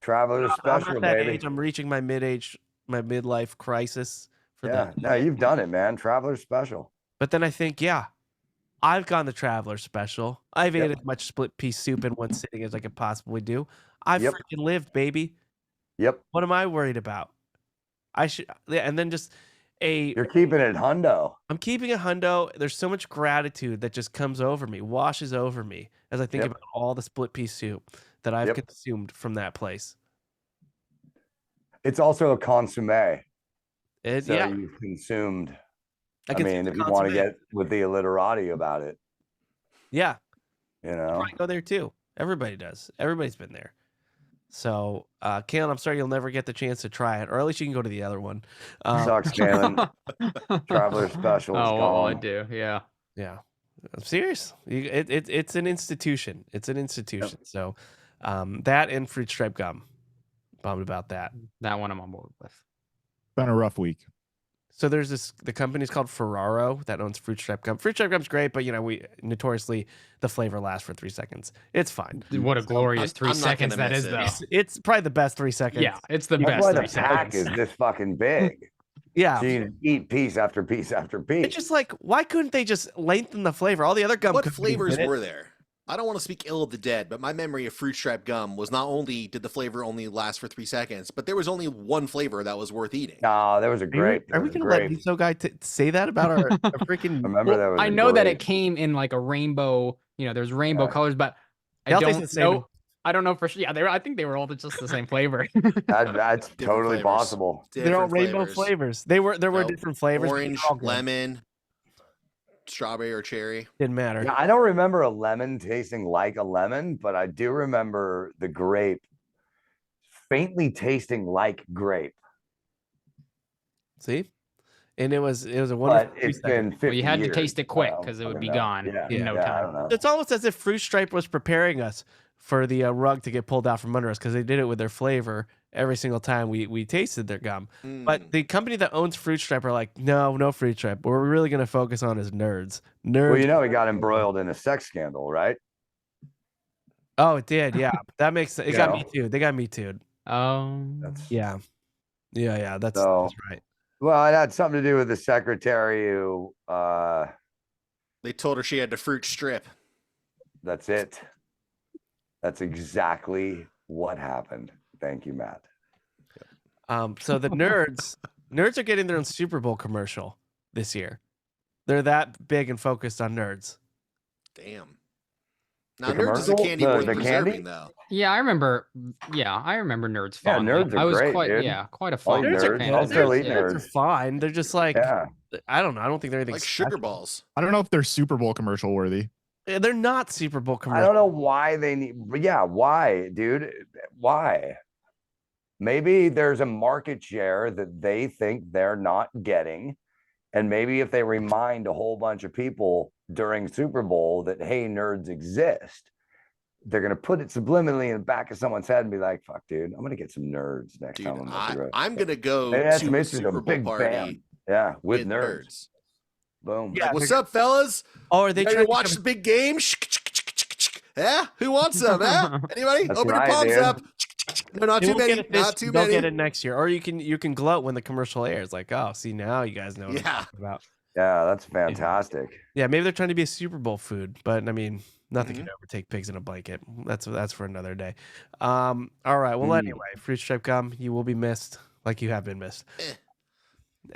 [SPEAKER 5] Traveler
[SPEAKER 2] I'm
[SPEAKER 5] Special,
[SPEAKER 2] at that
[SPEAKER 5] baby.
[SPEAKER 2] age. I'm reaching my midlife crisis for that.
[SPEAKER 5] No, you've done it, man. Traveler Special.
[SPEAKER 2] But then I think, yeah, I've gone the Traveler Special. I've
[SPEAKER 5] Yep.
[SPEAKER 2] ate as much split pea soup in one sitting as I could possibly do. I've
[SPEAKER 5] Yep.
[SPEAKER 2] freaking lived, baby.
[SPEAKER 5] Yep.
[SPEAKER 2] What am I worried about? And then just
[SPEAKER 5] You're keeping it hundo.
[SPEAKER 2] I'm keeping a hundo. There's so much gratitude that just comes over me, washes over me as I think
[SPEAKER 5] Yep.
[SPEAKER 2] about all the split pea soup that I've
[SPEAKER 5] Yep.
[SPEAKER 2] consumed from that place.
[SPEAKER 5] It's also a consomme. So
[SPEAKER 2] Yeah,
[SPEAKER 5] you've consumed. I
[SPEAKER 2] consume
[SPEAKER 5] mean,
[SPEAKER 2] the
[SPEAKER 5] if you want to
[SPEAKER 2] consommé.
[SPEAKER 5] get with the illiterati about it,
[SPEAKER 2] Yeah,
[SPEAKER 5] you know.
[SPEAKER 2] I go there too. Everybody does. Everybody's been there. So, Kalen, I'm sorry you'll never get the chance to try it, or at least you can go to the other one.
[SPEAKER 5] Sucks, Kalen. Traveler Special is
[SPEAKER 3] Oh, well, I
[SPEAKER 5] gone.
[SPEAKER 3] do. Yeah.
[SPEAKER 2] Yeah, I'm serious. It's an institution. It's an institution. So, that and fruit stripe gum. Bummed about that.
[SPEAKER 3] That one I'm on board with.
[SPEAKER 6] Been a rough week.
[SPEAKER 2] So there's the company's called Ferraro that owns fruit stripe gum. Fruit stripe gum's great, but we notoriously the flavor lasts for 3 seconds. It's fine.
[SPEAKER 3] What a glorious
[SPEAKER 4] I'm
[SPEAKER 3] 3
[SPEAKER 4] not
[SPEAKER 3] seconds
[SPEAKER 4] gonna
[SPEAKER 3] that
[SPEAKER 4] miss
[SPEAKER 3] is,
[SPEAKER 4] it.
[SPEAKER 3] though.
[SPEAKER 2] It's probably the best 3 seconds.
[SPEAKER 3] Yeah, it's the
[SPEAKER 5] That's
[SPEAKER 3] best
[SPEAKER 5] why the
[SPEAKER 3] 3
[SPEAKER 5] pack
[SPEAKER 3] seconds.
[SPEAKER 5] is this fucking big.
[SPEAKER 2] Yeah.
[SPEAKER 5] So you eat piece after piece after piece.
[SPEAKER 2] It's just like, why couldn't they just lengthen the flavor? All the other gum
[SPEAKER 4] What
[SPEAKER 2] companies
[SPEAKER 4] flavors
[SPEAKER 2] did it.
[SPEAKER 4] were there? I don't want to speak ill of the dead, but my memory of fruit stripe gum was not only did the flavor only last for 3 seconds, but there was only one flavor that was worth eating.
[SPEAKER 5] No, there was a grape.
[SPEAKER 2] Are we going to let Miso guy say that about our freaking?
[SPEAKER 5] Remember there was
[SPEAKER 3] I
[SPEAKER 5] a
[SPEAKER 3] know that it
[SPEAKER 5] grape.
[SPEAKER 3] came in like a rainbow, there's rainbow
[SPEAKER 5] Yeah.
[SPEAKER 3] colors, but
[SPEAKER 2] They
[SPEAKER 3] I
[SPEAKER 2] all taste
[SPEAKER 3] don't
[SPEAKER 2] the same.
[SPEAKER 3] know. I don't know for sure. Yeah, I think they were all just the same flavor.
[SPEAKER 5] That's totally
[SPEAKER 4] flavors.
[SPEAKER 5] possible.
[SPEAKER 2] They're all
[SPEAKER 4] Different
[SPEAKER 2] rainbow flavors. There were
[SPEAKER 4] Nope.
[SPEAKER 2] different flavors. but
[SPEAKER 4] Orange,
[SPEAKER 2] they're all good.
[SPEAKER 4] lemon, strawberry, or cherry.
[SPEAKER 2] Didn't matter.
[SPEAKER 5] Yeah, I don't remember a lemon tasting like a lemon, but I do remember the grape faintly tasting like grape.
[SPEAKER 2] See, and it was a wonderful.
[SPEAKER 5] But it's
[SPEAKER 2] 3 seconds.
[SPEAKER 5] been 50
[SPEAKER 3] Well, you had to
[SPEAKER 5] years,
[SPEAKER 3] taste it quick
[SPEAKER 5] so
[SPEAKER 3] because
[SPEAKER 5] I
[SPEAKER 3] it would
[SPEAKER 5] don't
[SPEAKER 3] be
[SPEAKER 5] know.
[SPEAKER 3] gone
[SPEAKER 5] Yeah,
[SPEAKER 3] in no
[SPEAKER 5] I
[SPEAKER 3] time.
[SPEAKER 5] don't know.
[SPEAKER 2] It's almost as if Fruit Stripe was preparing us for the rug to get pulled out from under us because they did it with their flavor every single time we tasted their gum. But the company that owns Fruit Stripe are like, no Fruit Stripe. What we're really going to focus on is nerds. Nerds.
[SPEAKER 5] Well, you know, he got embroiled in a sex scandal, right?
[SPEAKER 2] Oh, it did. Yeah, that makes it.
[SPEAKER 5] You
[SPEAKER 2] Got
[SPEAKER 5] know.
[SPEAKER 2] me too. They got me too.
[SPEAKER 5] That's
[SPEAKER 2] Yeah. That's
[SPEAKER 5] So-
[SPEAKER 2] right.
[SPEAKER 5] Well, it had something to do with the secretary who
[SPEAKER 4] They told her she had to fruit strip.
[SPEAKER 5] that's it. That's exactly what happened. Thank you, Matt.
[SPEAKER 2] So the nerds are getting their own Super Bowl commercial this year. They're that big and focused on nerds.
[SPEAKER 4] Damn. Now,
[SPEAKER 5] The
[SPEAKER 4] Nerds is a
[SPEAKER 5] commercial?
[SPEAKER 4] candy
[SPEAKER 5] The-
[SPEAKER 4] worth
[SPEAKER 5] the
[SPEAKER 4] preserving,
[SPEAKER 5] candy?
[SPEAKER 4] though.
[SPEAKER 3] Yeah, I remember. Yeah, I remember Nerds
[SPEAKER 5] Yeah,
[SPEAKER 3] fondly.
[SPEAKER 5] Nerds are
[SPEAKER 3] I was
[SPEAKER 5] great,
[SPEAKER 3] quite,
[SPEAKER 5] dude.
[SPEAKER 3] yeah, quite a
[SPEAKER 5] All
[SPEAKER 3] fond
[SPEAKER 5] you
[SPEAKER 2] Nerds are,
[SPEAKER 5] nerds,
[SPEAKER 3] fan
[SPEAKER 5] I'll
[SPEAKER 3] of
[SPEAKER 5] still
[SPEAKER 3] Nerds.
[SPEAKER 5] eat
[SPEAKER 3] Yeah.
[SPEAKER 2] nerds are
[SPEAKER 5] nerds.
[SPEAKER 2] fine. They're just like,
[SPEAKER 5] Yeah.
[SPEAKER 2] I don't know. I don't think they're anything
[SPEAKER 4] Like sugar
[SPEAKER 2] special.
[SPEAKER 4] balls.
[SPEAKER 6] I don't know if they're Super Bowl commercial worthy.
[SPEAKER 2] They're not Super Bowl
[SPEAKER 5] I
[SPEAKER 2] commercials.
[SPEAKER 5] don't know why they need. Yeah, why, dude? Why? Maybe there's a market share that they think they're not getting. And maybe if they remind a whole bunch of people during Super Bowl that, hey, nerds exist, they're going to put it subliminally in the back of someone's head and be like, fuck, dude, I'm going to get some nerds next
[SPEAKER 4] Dude,
[SPEAKER 5] time I'm at the grocery
[SPEAKER 4] I'm
[SPEAKER 5] store."
[SPEAKER 4] going to go
[SPEAKER 5] Maybe that's
[SPEAKER 4] to a
[SPEAKER 5] Mitch's
[SPEAKER 4] Super Bowl
[SPEAKER 5] big
[SPEAKER 4] party
[SPEAKER 5] fan. Yeah, with
[SPEAKER 4] with
[SPEAKER 5] nerds.
[SPEAKER 4] nerds.
[SPEAKER 5] Boom.
[SPEAKER 2] Yeah.
[SPEAKER 4] Like, what's up, fellas?
[SPEAKER 2] Oh, are they
[SPEAKER 4] You ready
[SPEAKER 2] trying
[SPEAKER 4] to watch the big game? Yeah? Who wants some? Anybody?
[SPEAKER 5] That's
[SPEAKER 4] Open
[SPEAKER 5] right,
[SPEAKER 4] your palms
[SPEAKER 5] dude.
[SPEAKER 4] up. No, not
[SPEAKER 2] They
[SPEAKER 4] too
[SPEAKER 2] won't
[SPEAKER 4] many.
[SPEAKER 2] get it this-
[SPEAKER 4] Not too
[SPEAKER 2] they'll
[SPEAKER 4] many.
[SPEAKER 2] get it next year, or you can gloat when the commercial airs. Like, oh, see now you guys know what I'm
[SPEAKER 4] Yeah.
[SPEAKER 2] talking about.
[SPEAKER 5] Yeah, that's fantastic.
[SPEAKER 2] Yeah, maybe they're trying to be a Super Bowl food, but I mean, nothing
[SPEAKER 4] Mm-hmm.
[SPEAKER 2] can overtake pigs in a blanket. That's for another day. All right. Well, anyway, fruit stripe gum, you will be missed, like you have been missed.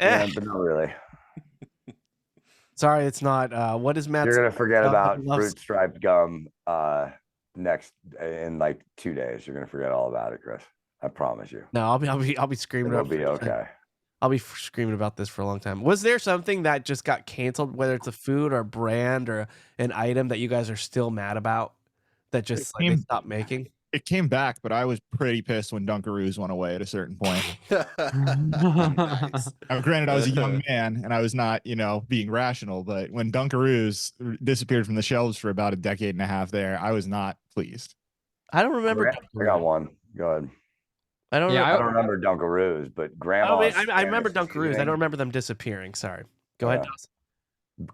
[SPEAKER 5] Yeah, but not really.
[SPEAKER 2] Sorry, it's not. What is Matt's?
[SPEAKER 5] You're gonna forget
[SPEAKER 2] gum that
[SPEAKER 5] about
[SPEAKER 2] he loves?
[SPEAKER 5] fruit striped gum next in like 2 days. You're gonna forget all about it, Chris. I promise you.
[SPEAKER 2] No, I'll be screaming.
[SPEAKER 5] It'll
[SPEAKER 2] about
[SPEAKER 5] be
[SPEAKER 2] fruit stripe.
[SPEAKER 5] okay.
[SPEAKER 2] I'll be screaming about this for a long time. Was there something that just got canceled, whether it's a food or a brand or an item that you guys are still mad about that just like, they stopped making?
[SPEAKER 6] It came back, but I was pretty pissed when Dunkaroos went away at a certain point.
[SPEAKER 4] Nice.
[SPEAKER 6] Now, granted, I was a young man and I was not, being rational, but when Dunkaroos disappeared from the shelves for about a decade and a half there, I was not pleased.
[SPEAKER 2] I don't remember.
[SPEAKER 5] I got one. Go ahead.
[SPEAKER 2] I don't.
[SPEAKER 3] Yeah,
[SPEAKER 5] I don't remember Dunkaroos, but
[SPEAKER 2] I
[SPEAKER 5] Grandma's.
[SPEAKER 2] I remember
[SPEAKER 5] Spanish
[SPEAKER 2] Dunkaroos. I
[SPEAKER 5] seasoning-
[SPEAKER 2] don't remember them disappearing. Sorry. Go ahead,
[SPEAKER 5] Yeah.
[SPEAKER 2] Dawes.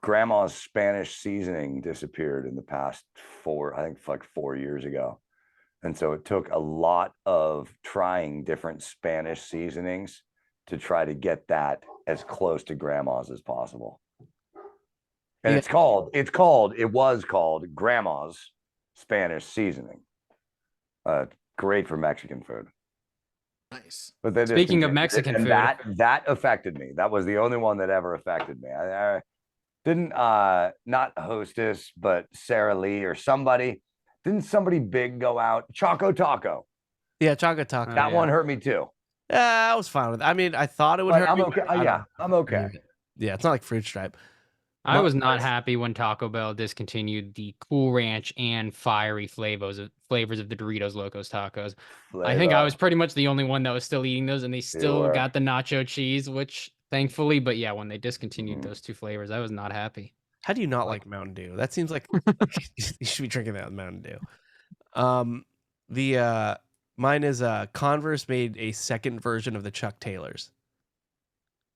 [SPEAKER 5] Grandma's Spanish seasoning disappeared in the past 4 years ago. And so it took a lot of trying different Spanish seasonings to try to get that as close to Grandma's as possible. And
[SPEAKER 2] Yeah.
[SPEAKER 5] it was called Grandma's Spanish seasoning. Great for Mexican food.
[SPEAKER 4] Nice.
[SPEAKER 5] But they
[SPEAKER 3] Speaking of
[SPEAKER 5] discontinued it,
[SPEAKER 3] Mexican
[SPEAKER 5] and
[SPEAKER 3] food.
[SPEAKER 5] that affected me. That was the only one that ever affected me. I didn't not Hostess, but Sarah Lee or somebody. Didn't somebody big go out? Choco Taco.
[SPEAKER 2] Yeah, Choco Taco.
[SPEAKER 3] Oh,
[SPEAKER 5] That
[SPEAKER 3] yeah.
[SPEAKER 5] one hurt me too.
[SPEAKER 2] Yeah, I was fine with it. I mean, I thought it would
[SPEAKER 5] But
[SPEAKER 2] hurt
[SPEAKER 5] I'm
[SPEAKER 2] me.
[SPEAKER 5] okay.
[SPEAKER 2] but I don't
[SPEAKER 5] Yeah,
[SPEAKER 2] know.
[SPEAKER 5] I'm okay.
[SPEAKER 2] Yeah, it's not like fruit stripe.
[SPEAKER 3] I
[SPEAKER 2] Well,
[SPEAKER 3] was not
[SPEAKER 2] nice.
[SPEAKER 3] happy when Taco Bell discontinued the Cool Ranch and fiery flavors of the Doritos Locos Tacos. I think I
[SPEAKER 5] Flavor.
[SPEAKER 3] was pretty much the only one that was still eating those, and they still
[SPEAKER 5] were.
[SPEAKER 3] got the nacho cheese, which thankfully, but yeah, when they discontinued
[SPEAKER 5] Mhm.
[SPEAKER 3] those two flavors, I was not happy.
[SPEAKER 2] How do you not like Mountain Dew? That seems like you should be drinking that with Mountain Dew. Mine is Converse made a second version of the Chuck Taylors,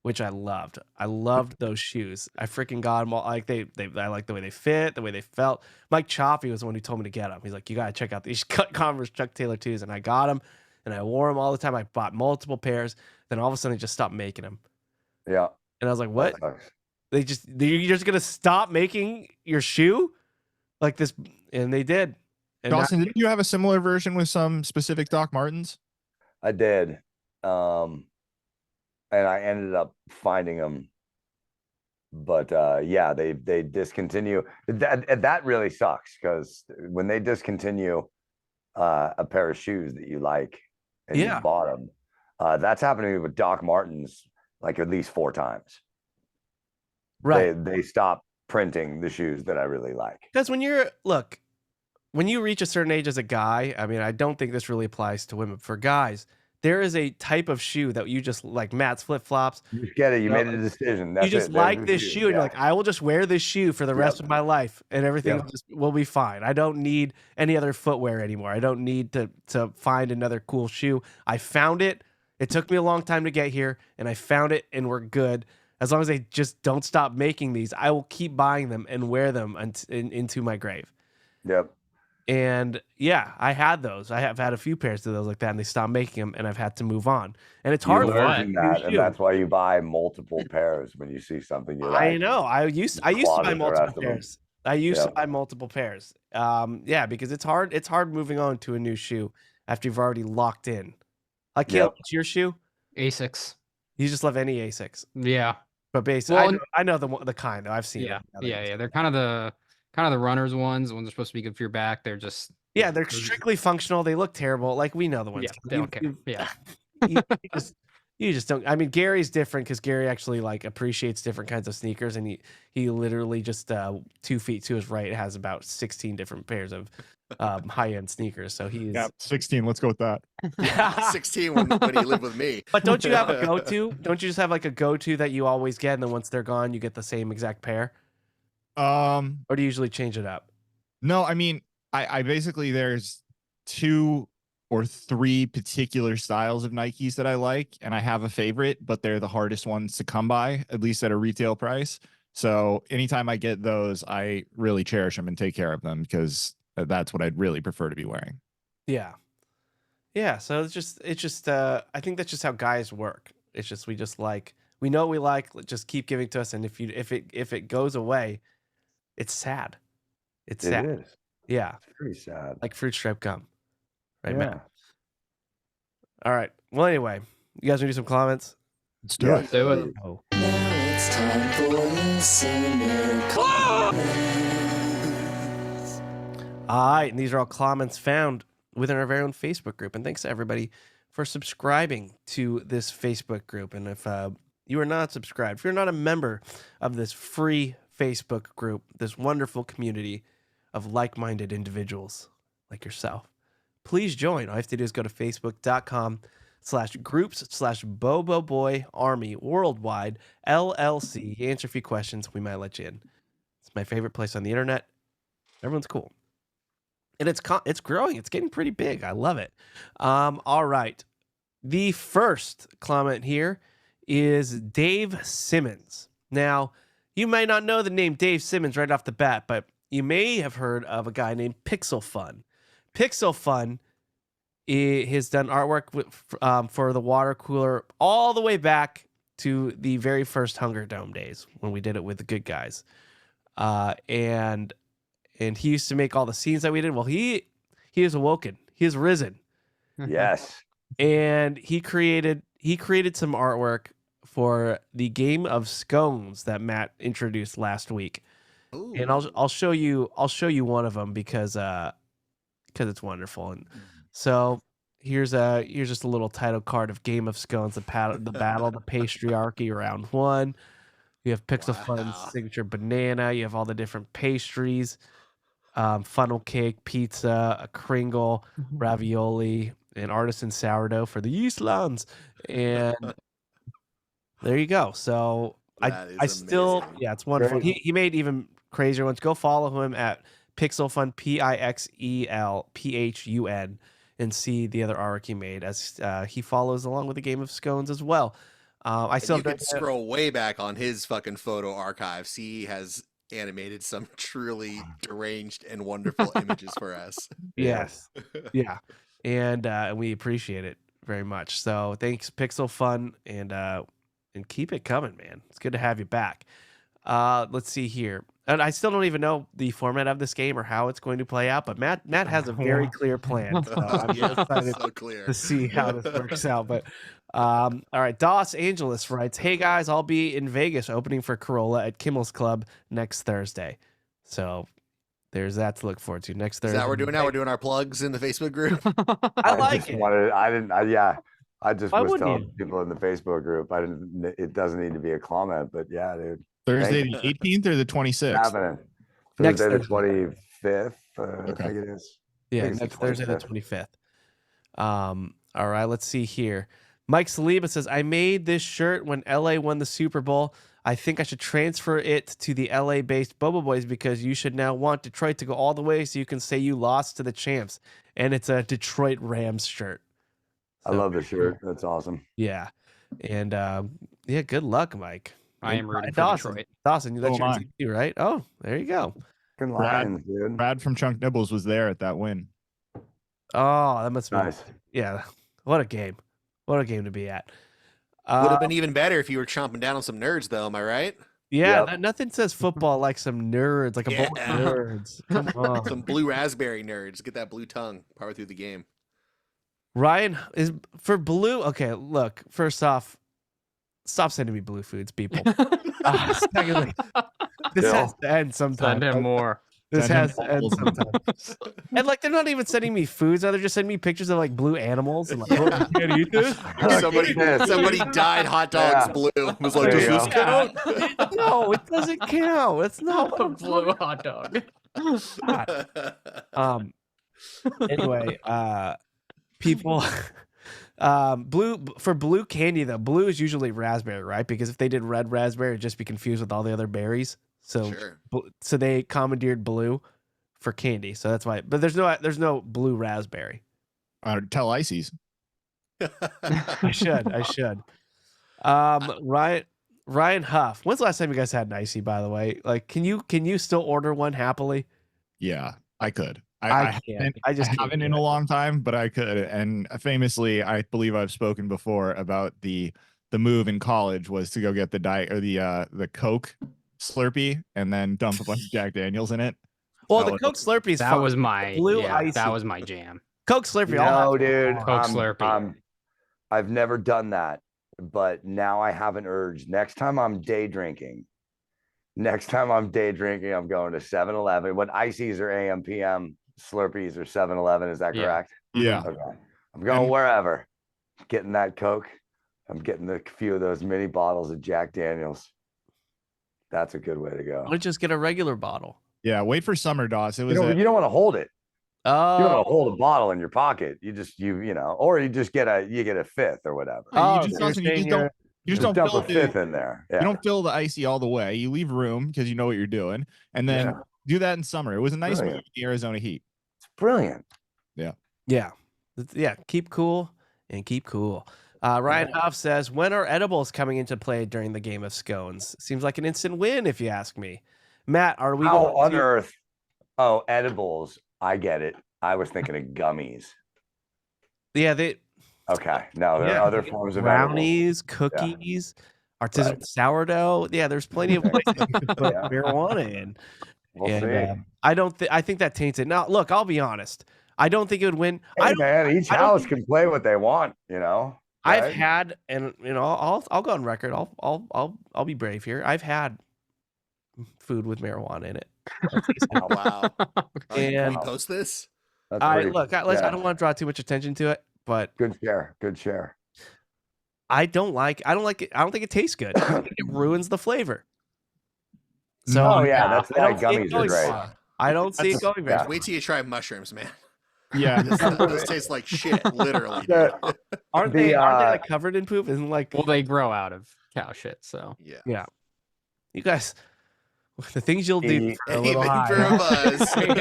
[SPEAKER 2] which I loved. I loved those shoes. I freaking got them all. Like I like the way they fit, the way they felt. Mike Choppy was the one who told me to get them. He's like, you gotta check out these Converse Chuck Taylor 2s, and I got them, and I wore them all the time. I bought multiple pairs. Then all of a sudden, they just stopped making them,
[SPEAKER 5] Yeah.
[SPEAKER 2] and I was like,
[SPEAKER 5] that
[SPEAKER 2] what?
[SPEAKER 5] sucks.
[SPEAKER 2] You're just gonna stop making your shoe like this? And they did. And now-
[SPEAKER 6] Dawson, didn't you have a similar version with some specific Doc Martens?
[SPEAKER 5] I did. And I ended up finding them. But yeah, they discontinue. That really sucks because when they discontinue a pair of shoes that you like and
[SPEAKER 2] Yeah.
[SPEAKER 5] you bought them, that's happened to me with Doc Martens like at least 4 times.
[SPEAKER 2] right?
[SPEAKER 5] They stopped printing the shoes that I really like.
[SPEAKER 2] Because when you reach a certain age as a guy, I mean, I don't think this really applies to women. For guys, there is a type of shoe that you just like. Matt's flip flops.
[SPEAKER 5] You just get it. You
[SPEAKER 2] No,
[SPEAKER 5] made a decision. That's
[SPEAKER 2] You just
[SPEAKER 5] it. There's
[SPEAKER 2] like
[SPEAKER 5] the
[SPEAKER 2] this shoe, and you're like, I will just wear this shoe for the rest of my life, and everything
[SPEAKER 5] Yep.
[SPEAKER 2] will be fine. I don't need any other footwear anymore. I don't need to find another cool shoe. I found it. It took me a long time to get here, and I found it, and we're good. As long as they just don't stop making these, I will keep buying them and wear them into my grave.
[SPEAKER 5] Yep.
[SPEAKER 2] And yeah, I had those. I have had a few pairs of those like that, and they stopped making them, and I've had to move on. And it's
[SPEAKER 5] You
[SPEAKER 2] hard.
[SPEAKER 5] learn
[SPEAKER 2] to
[SPEAKER 5] from
[SPEAKER 2] find a new
[SPEAKER 5] that, and
[SPEAKER 2] shoe.
[SPEAKER 5] that's why you buy multiple pairs when you see something you like.
[SPEAKER 2] I know. I used to buy
[SPEAKER 5] closet the
[SPEAKER 2] multiple
[SPEAKER 5] rest of 'em.
[SPEAKER 2] pairs. I used to
[SPEAKER 5] Yep.
[SPEAKER 2] buy multiple pairs. Yeah, because it's hard. It's hard moving on to a new shoe after you've already locked in. Like, Caleb,
[SPEAKER 5] Yep.
[SPEAKER 2] what's your shoe?
[SPEAKER 3] Asics.
[SPEAKER 2] You just love any Asics,
[SPEAKER 3] Yeah.
[SPEAKER 2] but basically,
[SPEAKER 3] Well,
[SPEAKER 2] I know the kind though. I've seen
[SPEAKER 3] Yeah.
[SPEAKER 2] them.
[SPEAKER 3] Yeah. They're kind of kind of the runners ones. The ones that are supposed to be good for your back. They're just
[SPEAKER 2] Yeah, they're
[SPEAKER 3] those-
[SPEAKER 2] strictly functional. They look terrible. Like we know the ones.
[SPEAKER 3] Yeah, they don't care. Yeah.
[SPEAKER 2] you, you just you just don't. I mean, Gary's different because Gary actually like appreciates different kinds of sneakers, and he literally just 2 feet to his right has about 16 different pairs of high end sneakers. So he's
[SPEAKER 6] Yeah, 16. Let's go with that.
[SPEAKER 4] 16 when he lived with me.
[SPEAKER 2] But don't you have a go to? Don't you just have like a go to that you always get, and then once they're gone, you get the same exact pair, or do you usually change it up?
[SPEAKER 6] No, I mean, I basically there's 2 or 3 particular styles of Nikes that I like, and I have a favorite, but they're the hardest ones to come by, at least at a retail price. So anytime I get those, I really cherish them and take care of them because that's what I'd really prefer to be wearing.
[SPEAKER 2] Yeah. Yeah. So it's just I think that's just how guys work. It's just we know what we like, just keep giving to us. And if it goes away, it's sad. It's sad.
[SPEAKER 5] It is.
[SPEAKER 2] Yeah.
[SPEAKER 5] It's pretty sad.
[SPEAKER 2] Like fruit stripe gum. Right,
[SPEAKER 5] Yeah.
[SPEAKER 2] Matt? All right. Well, anyway, you guys want to do some comments?
[SPEAKER 6] Let's do
[SPEAKER 5] Yes,
[SPEAKER 6] it.
[SPEAKER 3] Do it.
[SPEAKER 5] please.
[SPEAKER 2] Oh.
[SPEAKER 1] Now it's time for listener comments.
[SPEAKER 2] All right, and these are all comments found within our very own Facebook group. And thanks to everybody for subscribing to this Facebook group. And if you are not subscribed, if you're not a member of this free Facebook group, this wonderful community of like-minded individuals like yourself, please join. All you have to do is go to facebook.com/groups/Bobo Army Worldwide LLC. Answer a few questions. We might let you in. It's my favorite place on the internet. Everyone's cool. And it's growing. It's getting pretty big. I love it. All right. The first comment here is Dave Simmons. Now, you may not know the name Dave Simmons right off the bat, but you may have heard of a guy named Pixel Fun. Pixel Fun has done artwork for the Watercooler all the way back to the very first Hunger Dome days when we did it with the good guys. And he used to make all the scenes that we did. Well, he is awoken. He is risen.
[SPEAKER 5] Yes.
[SPEAKER 2] And he created some artwork for the game of scones that Matt introduced last week.
[SPEAKER 4] Ooh.
[SPEAKER 2] And I'll show you one of them because it's wonderful. And so here's just a little title card of Game of Scones, the battle, the patriarchy round 1. You have Pixel Fun's
[SPEAKER 4] Wow.
[SPEAKER 2] signature banana. You have all the different pastries, funnel cake, pizza, a Kringle, ravioli, and artisan sourdough for the Eastlands. And there you go. So
[SPEAKER 4] That
[SPEAKER 2] I
[SPEAKER 4] is
[SPEAKER 2] still,
[SPEAKER 4] amazing.
[SPEAKER 2] yeah, it's wonderful.
[SPEAKER 5] Great.
[SPEAKER 2] He made even crazier ones. Go follow him at Pixel Fun, PixelPhun, and see the other artwork he made as he follows along with the game of scones as well. I
[SPEAKER 4] And
[SPEAKER 2] still
[SPEAKER 4] you
[SPEAKER 2] have
[SPEAKER 4] can scroll way back on his fucking photo archives. He has animated some truly deranged and wonderful images for us.
[SPEAKER 2] yes, yeah, and we appreciate it very much. So thanks, Pixel Fun, and keep it coming, man. It's good to have you back. Let's see here. And I still don't even know the format of this game or how it's going to play out, but Matt has a very clear plan. So I'm
[SPEAKER 4] Yeah,
[SPEAKER 2] excited
[SPEAKER 4] so clear.
[SPEAKER 2] to see how this works out. But all right, Dos Angeles writes, "Hey guys, I'll be in Vegas opening for Corolla at Kimmel's Club next Thursday." So there's that to look forward to next
[SPEAKER 4] Is
[SPEAKER 2] Thursday.
[SPEAKER 4] that what we're doing now? We're doing our plugs in the Facebook group.
[SPEAKER 2] I like
[SPEAKER 5] just
[SPEAKER 2] it.
[SPEAKER 5] wanted. I just
[SPEAKER 2] Why
[SPEAKER 5] was
[SPEAKER 2] wouldn't
[SPEAKER 5] telling
[SPEAKER 2] you?
[SPEAKER 5] people in the Facebook group. I didn't. It doesn't need to be a comment, but yeah, dude.
[SPEAKER 6] Thursday
[SPEAKER 5] Thank
[SPEAKER 6] the 18th or the 26th?
[SPEAKER 5] Happening.
[SPEAKER 2] Next
[SPEAKER 5] Thursday the
[SPEAKER 2] Thursday.
[SPEAKER 5] 25th. I
[SPEAKER 6] Okay.
[SPEAKER 5] think it is.
[SPEAKER 2] Yeah,
[SPEAKER 5] think it's the
[SPEAKER 2] next Thursday the
[SPEAKER 5] 25th.
[SPEAKER 2] 25th. All right, let's see here. Mike Saliba says, "I made this shirt when LA won the Super Bowl. I think I should transfer it to the LA-based Bobo Boys because you should now want Detroit to go all the way so you can say you lost to the champs." And it's a Detroit Rams shirt.
[SPEAKER 5] I love the shirt. That's awesome.
[SPEAKER 2] Yeah. And yeah, good luck, Mike.
[SPEAKER 3] I
[SPEAKER 2] And
[SPEAKER 3] am rooting for
[SPEAKER 2] Dawson.
[SPEAKER 3] Detroit.
[SPEAKER 2] Dawson, that's
[SPEAKER 6] So
[SPEAKER 2] your
[SPEAKER 6] am I.
[SPEAKER 2] team too, right? Oh, there you go.
[SPEAKER 5] Fucking
[SPEAKER 6] Brad-
[SPEAKER 5] Lions, dude.
[SPEAKER 6] Brad from Chunk Nibbles was there at that win.
[SPEAKER 2] Oh, that must be
[SPEAKER 5] Nice.
[SPEAKER 2] Yeah. What a game. What a game to be at.
[SPEAKER 4] Would have been even better if you were chomping down on some nerds, though. Am I right?
[SPEAKER 2] Yeah,
[SPEAKER 5] Yep.
[SPEAKER 2] nothing says football like some nerds, like a bowl of
[SPEAKER 4] Yeah.
[SPEAKER 2] nerds. Come on.
[SPEAKER 4] Some blue raspberry nerds. Get that blue tongue. Power through the game.
[SPEAKER 2] Ryan is for blue. Okay, look, first off, stop sending me blue foods, people. Secondly, this
[SPEAKER 5] Bill.
[SPEAKER 2] has to end sometime.
[SPEAKER 3] Send him more.
[SPEAKER 2] This
[SPEAKER 6] Send him
[SPEAKER 2] has and
[SPEAKER 6] balls.
[SPEAKER 2] sometimes. And like they're not even sending me foods. They're just sending me pictures of like blue animals and like, oh, you can't eat this.
[SPEAKER 4] Somebody,
[SPEAKER 5] Yes.
[SPEAKER 4] somebody dyed hot dogs
[SPEAKER 5] Yeah.
[SPEAKER 4] blue. Was like,
[SPEAKER 5] There
[SPEAKER 4] does
[SPEAKER 5] you
[SPEAKER 4] this
[SPEAKER 5] go.
[SPEAKER 4] count?
[SPEAKER 2] No, it doesn't count. It's not what
[SPEAKER 3] A
[SPEAKER 2] I'm
[SPEAKER 3] blue hot dog.
[SPEAKER 2] God. Anyway, people blue candy though. Blue is usually raspberry, right? Because if they did red raspberry, it'd just be confused with all the other berries. So
[SPEAKER 4] Sure.
[SPEAKER 2] so they commandeered blue for candy. So that's why. But there's no blue raspberry.
[SPEAKER 6] Tell Ices.
[SPEAKER 2] I should. Ryan Huff. When's the last time you guys had an icy, by the way? Like, can you still order one happily?
[SPEAKER 6] Yeah, I could.
[SPEAKER 2] I can't. I just can't
[SPEAKER 6] haven't
[SPEAKER 2] do
[SPEAKER 6] in a
[SPEAKER 2] it.
[SPEAKER 6] long time, but I could. And famously, I believe I've spoken before about the move in college was to go get the diet or the Coke Slurpee and then dump a bunch of Jack Daniels in it.
[SPEAKER 2] Well,
[SPEAKER 6] That
[SPEAKER 2] the Coke Slurpee is
[SPEAKER 3] That
[SPEAKER 2] fun.
[SPEAKER 3] was my
[SPEAKER 2] Blue
[SPEAKER 3] yeah,
[SPEAKER 2] icy.
[SPEAKER 3] that was my jam.
[SPEAKER 2] Coke Slurpee. I'll
[SPEAKER 5] No,
[SPEAKER 2] have
[SPEAKER 5] dude.
[SPEAKER 3] Coke Slurpee.
[SPEAKER 5] I've never done that, but now I have an urge. Next time I'm day drinking, I'm going to 7-Eleven. What ices are AM, PM, Slurpees are 7-Eleven. Is that
[SPEAKER 3] Yeah.
[SPEAKER 5] correct?
[SPEAKER 6] Yeah.
[SPEAKER 5] Okay. I'm going
[SPEAKER 6] And-
[SPEAKER 5] wherever. Getting that Coke. I'm getting a few of those mini bottles of Jack Daniels. That's a good way to go.
[SPEAKER 2] I'll just get a regular bottle.
[SPEAKER 6] Yeah, wait for summer, Doss. It
[SPEAKER 5] You
[SPEAKER 6] was
[SPEAKER 5] don't want to hold it. You don't
[SPEAKER 2] Oh,
[SPEAKER 5] want to hold a bottle in your pocket. Or you just get a fifth or whatever.
[SPEAKER 6] you
[SPEAKER 2] so
[SPEAKER 6] just,
[SPEAKER 2] you're
[SPEAKER 6] Dawson, you
[SPEAKER 2] saying
[SPEAKER 6] just don't
[SPEAKER 2] you're-
[SPEAKER 6] you just
[SPEAKER 5] Just
[SPEAKER 6] don't
[SPEAKER 5] dump
[SPEAKER 6] fill
[SPEAKER 5] a fifth
[SPEAKER 6] the,
[SPEAKER 5] in there.
[SPEAKER 6] you
[SPEAKER 5] Yeah.
[SPEAKER 6] don't fill the icy all the way. You leave room because you know what you're doing, and then
[SPEAKER 5] Yeah.
[SPEAKER 6] do that in summer. It was a nice move in
[SPEAKER 5] Brilliant.
[SPEAKER 6] the Arizona heat.
[SPEAKER 5] It's brilliant.
[SPEAKER 2] yeah. Keep cool and keep cool. Ryan Huff says, when are edibles coming into play during the game of scones? Seems like an instant win, if you ask me. Matt, are we
[SPEAKER 5] How
[SPEAKER 2] going
[SPEAKER 5] on
[SPEAKER 2] to-
[SPEAKER 5] earth? Oh, edibles. I get it. I was thinking of gummies.
[SPEAKER 2] Yeah, they
[SPEAKER 5] Okay. No, there
[SPEAKER 2] Yeah.
[SPEAKER 5] are other forms of edibles.
[SPEAKER 2] brownies, cookies, artisanal
[SPEAKER 5] Right.
[SPEAKER 2] sourdough. Yeah, there's plenty of places you can put
[SPEAKER 5] Yeah.
[SPEAKER 2] marijuana in.
[SPEAKER 5] We'll
[SPEAKER 2] And
[SPEAKER 5] see.
[SPEAKER 2] I think that taints it. Now, look, I'll be honest. I don't think it would win.
[SPEAKER 5] Hey, man, each
[SPEAKER 2] I don't
[SPEAKER 5] house
[SPEAKER 2] think-
[SPEAKER 5] can play what they want, you know.
[SPEAKER 2] I've
[SPEAKER 5] right?
[SPEAKER 2] had, and I'll go on record. I'll be brave here. I've had food with marijuana in it.
[SPEAKER 4] Oh, wow. Can
[SPEAKER 2] And-
[SPEAKER 4] we post this?
[SPEAKER 5] That's
[SPEAKER 2] I
[SPEAKER 5] pretty-
[SPEAKER 2] look. I
[SPEAKER 5] yeah.
[SPEAKER 2] don't want to draw too much attention to it, but
[SPEAKER 5] Good share. Good share.
[SPEAKER 2] I don't like it. I don't think it tastes good. I think it ruins the flavor. So
[SPEAKER 5] Oh yeah, that's
[SPEAKER 2] I
[SPEAKER 5] why
[SPEAKER 2] don't see it
[SPEAKER 5] gummies are
[SPEAKER 2] going
[SPEAKER 5] great.
[SPEAKER 2] far. I don't see it going very
[SPEAKER 5] yeah.
[SPEAKER 2] far.
[SPEAKER 4] Wait till you try mushrooms, man.
[SPEAKER 6] Yeah.
[SPEAKER 4] This tastes like shit, literally. dude.
[SPEAKER 5] The-
[SPEAKER 2] Aren't
[SPEAKER 5] The,
[SPEAKER 2] they
[SPEAKER 5] uh,
[SPEAKER 2] like covered in poop? Isn't like
[SPEAKER 3] Well, they grow out of cow shit, so
[SPEAKER 4] Yeah.
[SPEAKER 2] yeah. You guys, the things you'll do
[SPEAKER 5] The-
[SPEAKER 2] for a little
[SPEAKER 4] Aiming for
[SPEAKER 2] high.
[SPEAKER 4] a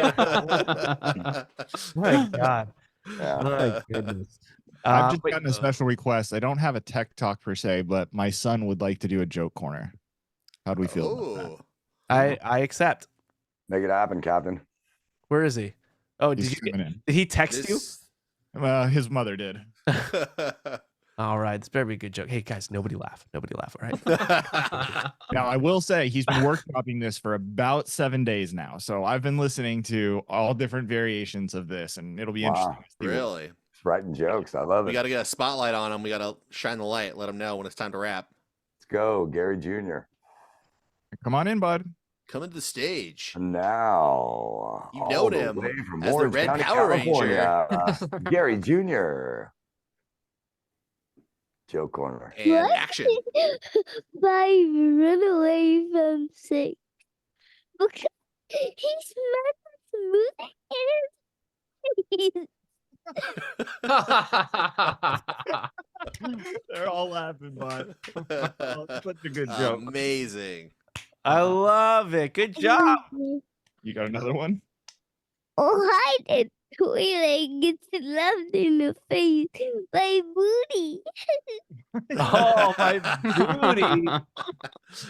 [SPEAKER 4] buzz.
[SPEAKER 2] My God.
[SPEAKER 5] Yeah.
[SPEAKER 2] My goodness.
[SPEAKER 6] I've just
[SPEAKER 2] but-
[SPEAKER 6] gotten a special request. I don't have a tech talk per se, but my son would like to do a joke corner. How do we feel about that?
[SPEAKER 4] Oh.
[SPEAKER 2] I accept.
[SPEAKER 5] Make it happen, Captain.
[SPEAKER 2] Where is he? Oh,
[SPEAKER 6] He's
[SPEAKER 2] did
[SPEAKER 6] coming in.
[SPEAKER 2] he text
[SPEAKER 4] This-
[SPEAKER 6] Well, his mother did.
[SPEAKER 2] you? All right, this better be a good joke. Hey guys, nobody laugh. Nobody laugh. All right.
[SPEAKER 6] Now, I will say he's been workshopping this for about 7 days now. So I've been listening to all different variations of this, and it'll be
[SPEAKER 5] Wow.
[SPEAKER 6] interesting. to see what-
[SPEAKER 4] Really?
[SPEAKER 5] It's writing jokes. I love
[SPEAKER 4] We
[SPEAKER 5] it.
[SPEAKER 4] got to get a spotlight on him. We got to shine the light, let him know when it's time to wrap.
[SPEAKER 5] Let's go, Gary Jr.
[SPEAKER 6] Come on in, bud.
[SPEAKER 4] Coming to the stage.
[SPEAKER 5] Now,
[SPEAKER 4] You
[SPEAKER 5] all
[SPEAKER 4] know
[SPEAKER 5] the
[SPEAKER 4] him
[SPEAKER 5] way from
[SPEAKER 4] as the
[SPEAKER 5] Orange
[SPEAKER 4] Red
[SPEAKER 5] County,
[SPEAKER 4] Power
[SPEAKER 5] California, Gary Jr. Joke corner.
[SPEAKER 4] And
[SPEAKER 7] What?
[SPEAKER 4] action.
[SPEAKER 7] 5 run away from 6. Because he's smooth and
[SPEAKER 6] They're all laughing, bud. Such a good joke.
[SPEAKER 4] Amazing.
[SPEAKER 2] I love it. Good job.
[SPEAKER 6] You got another one?
[SPEAKER 7] Oh, hi, the toilet gets loved in the face by booty.
[SPEAKER 2] Oh, my booty.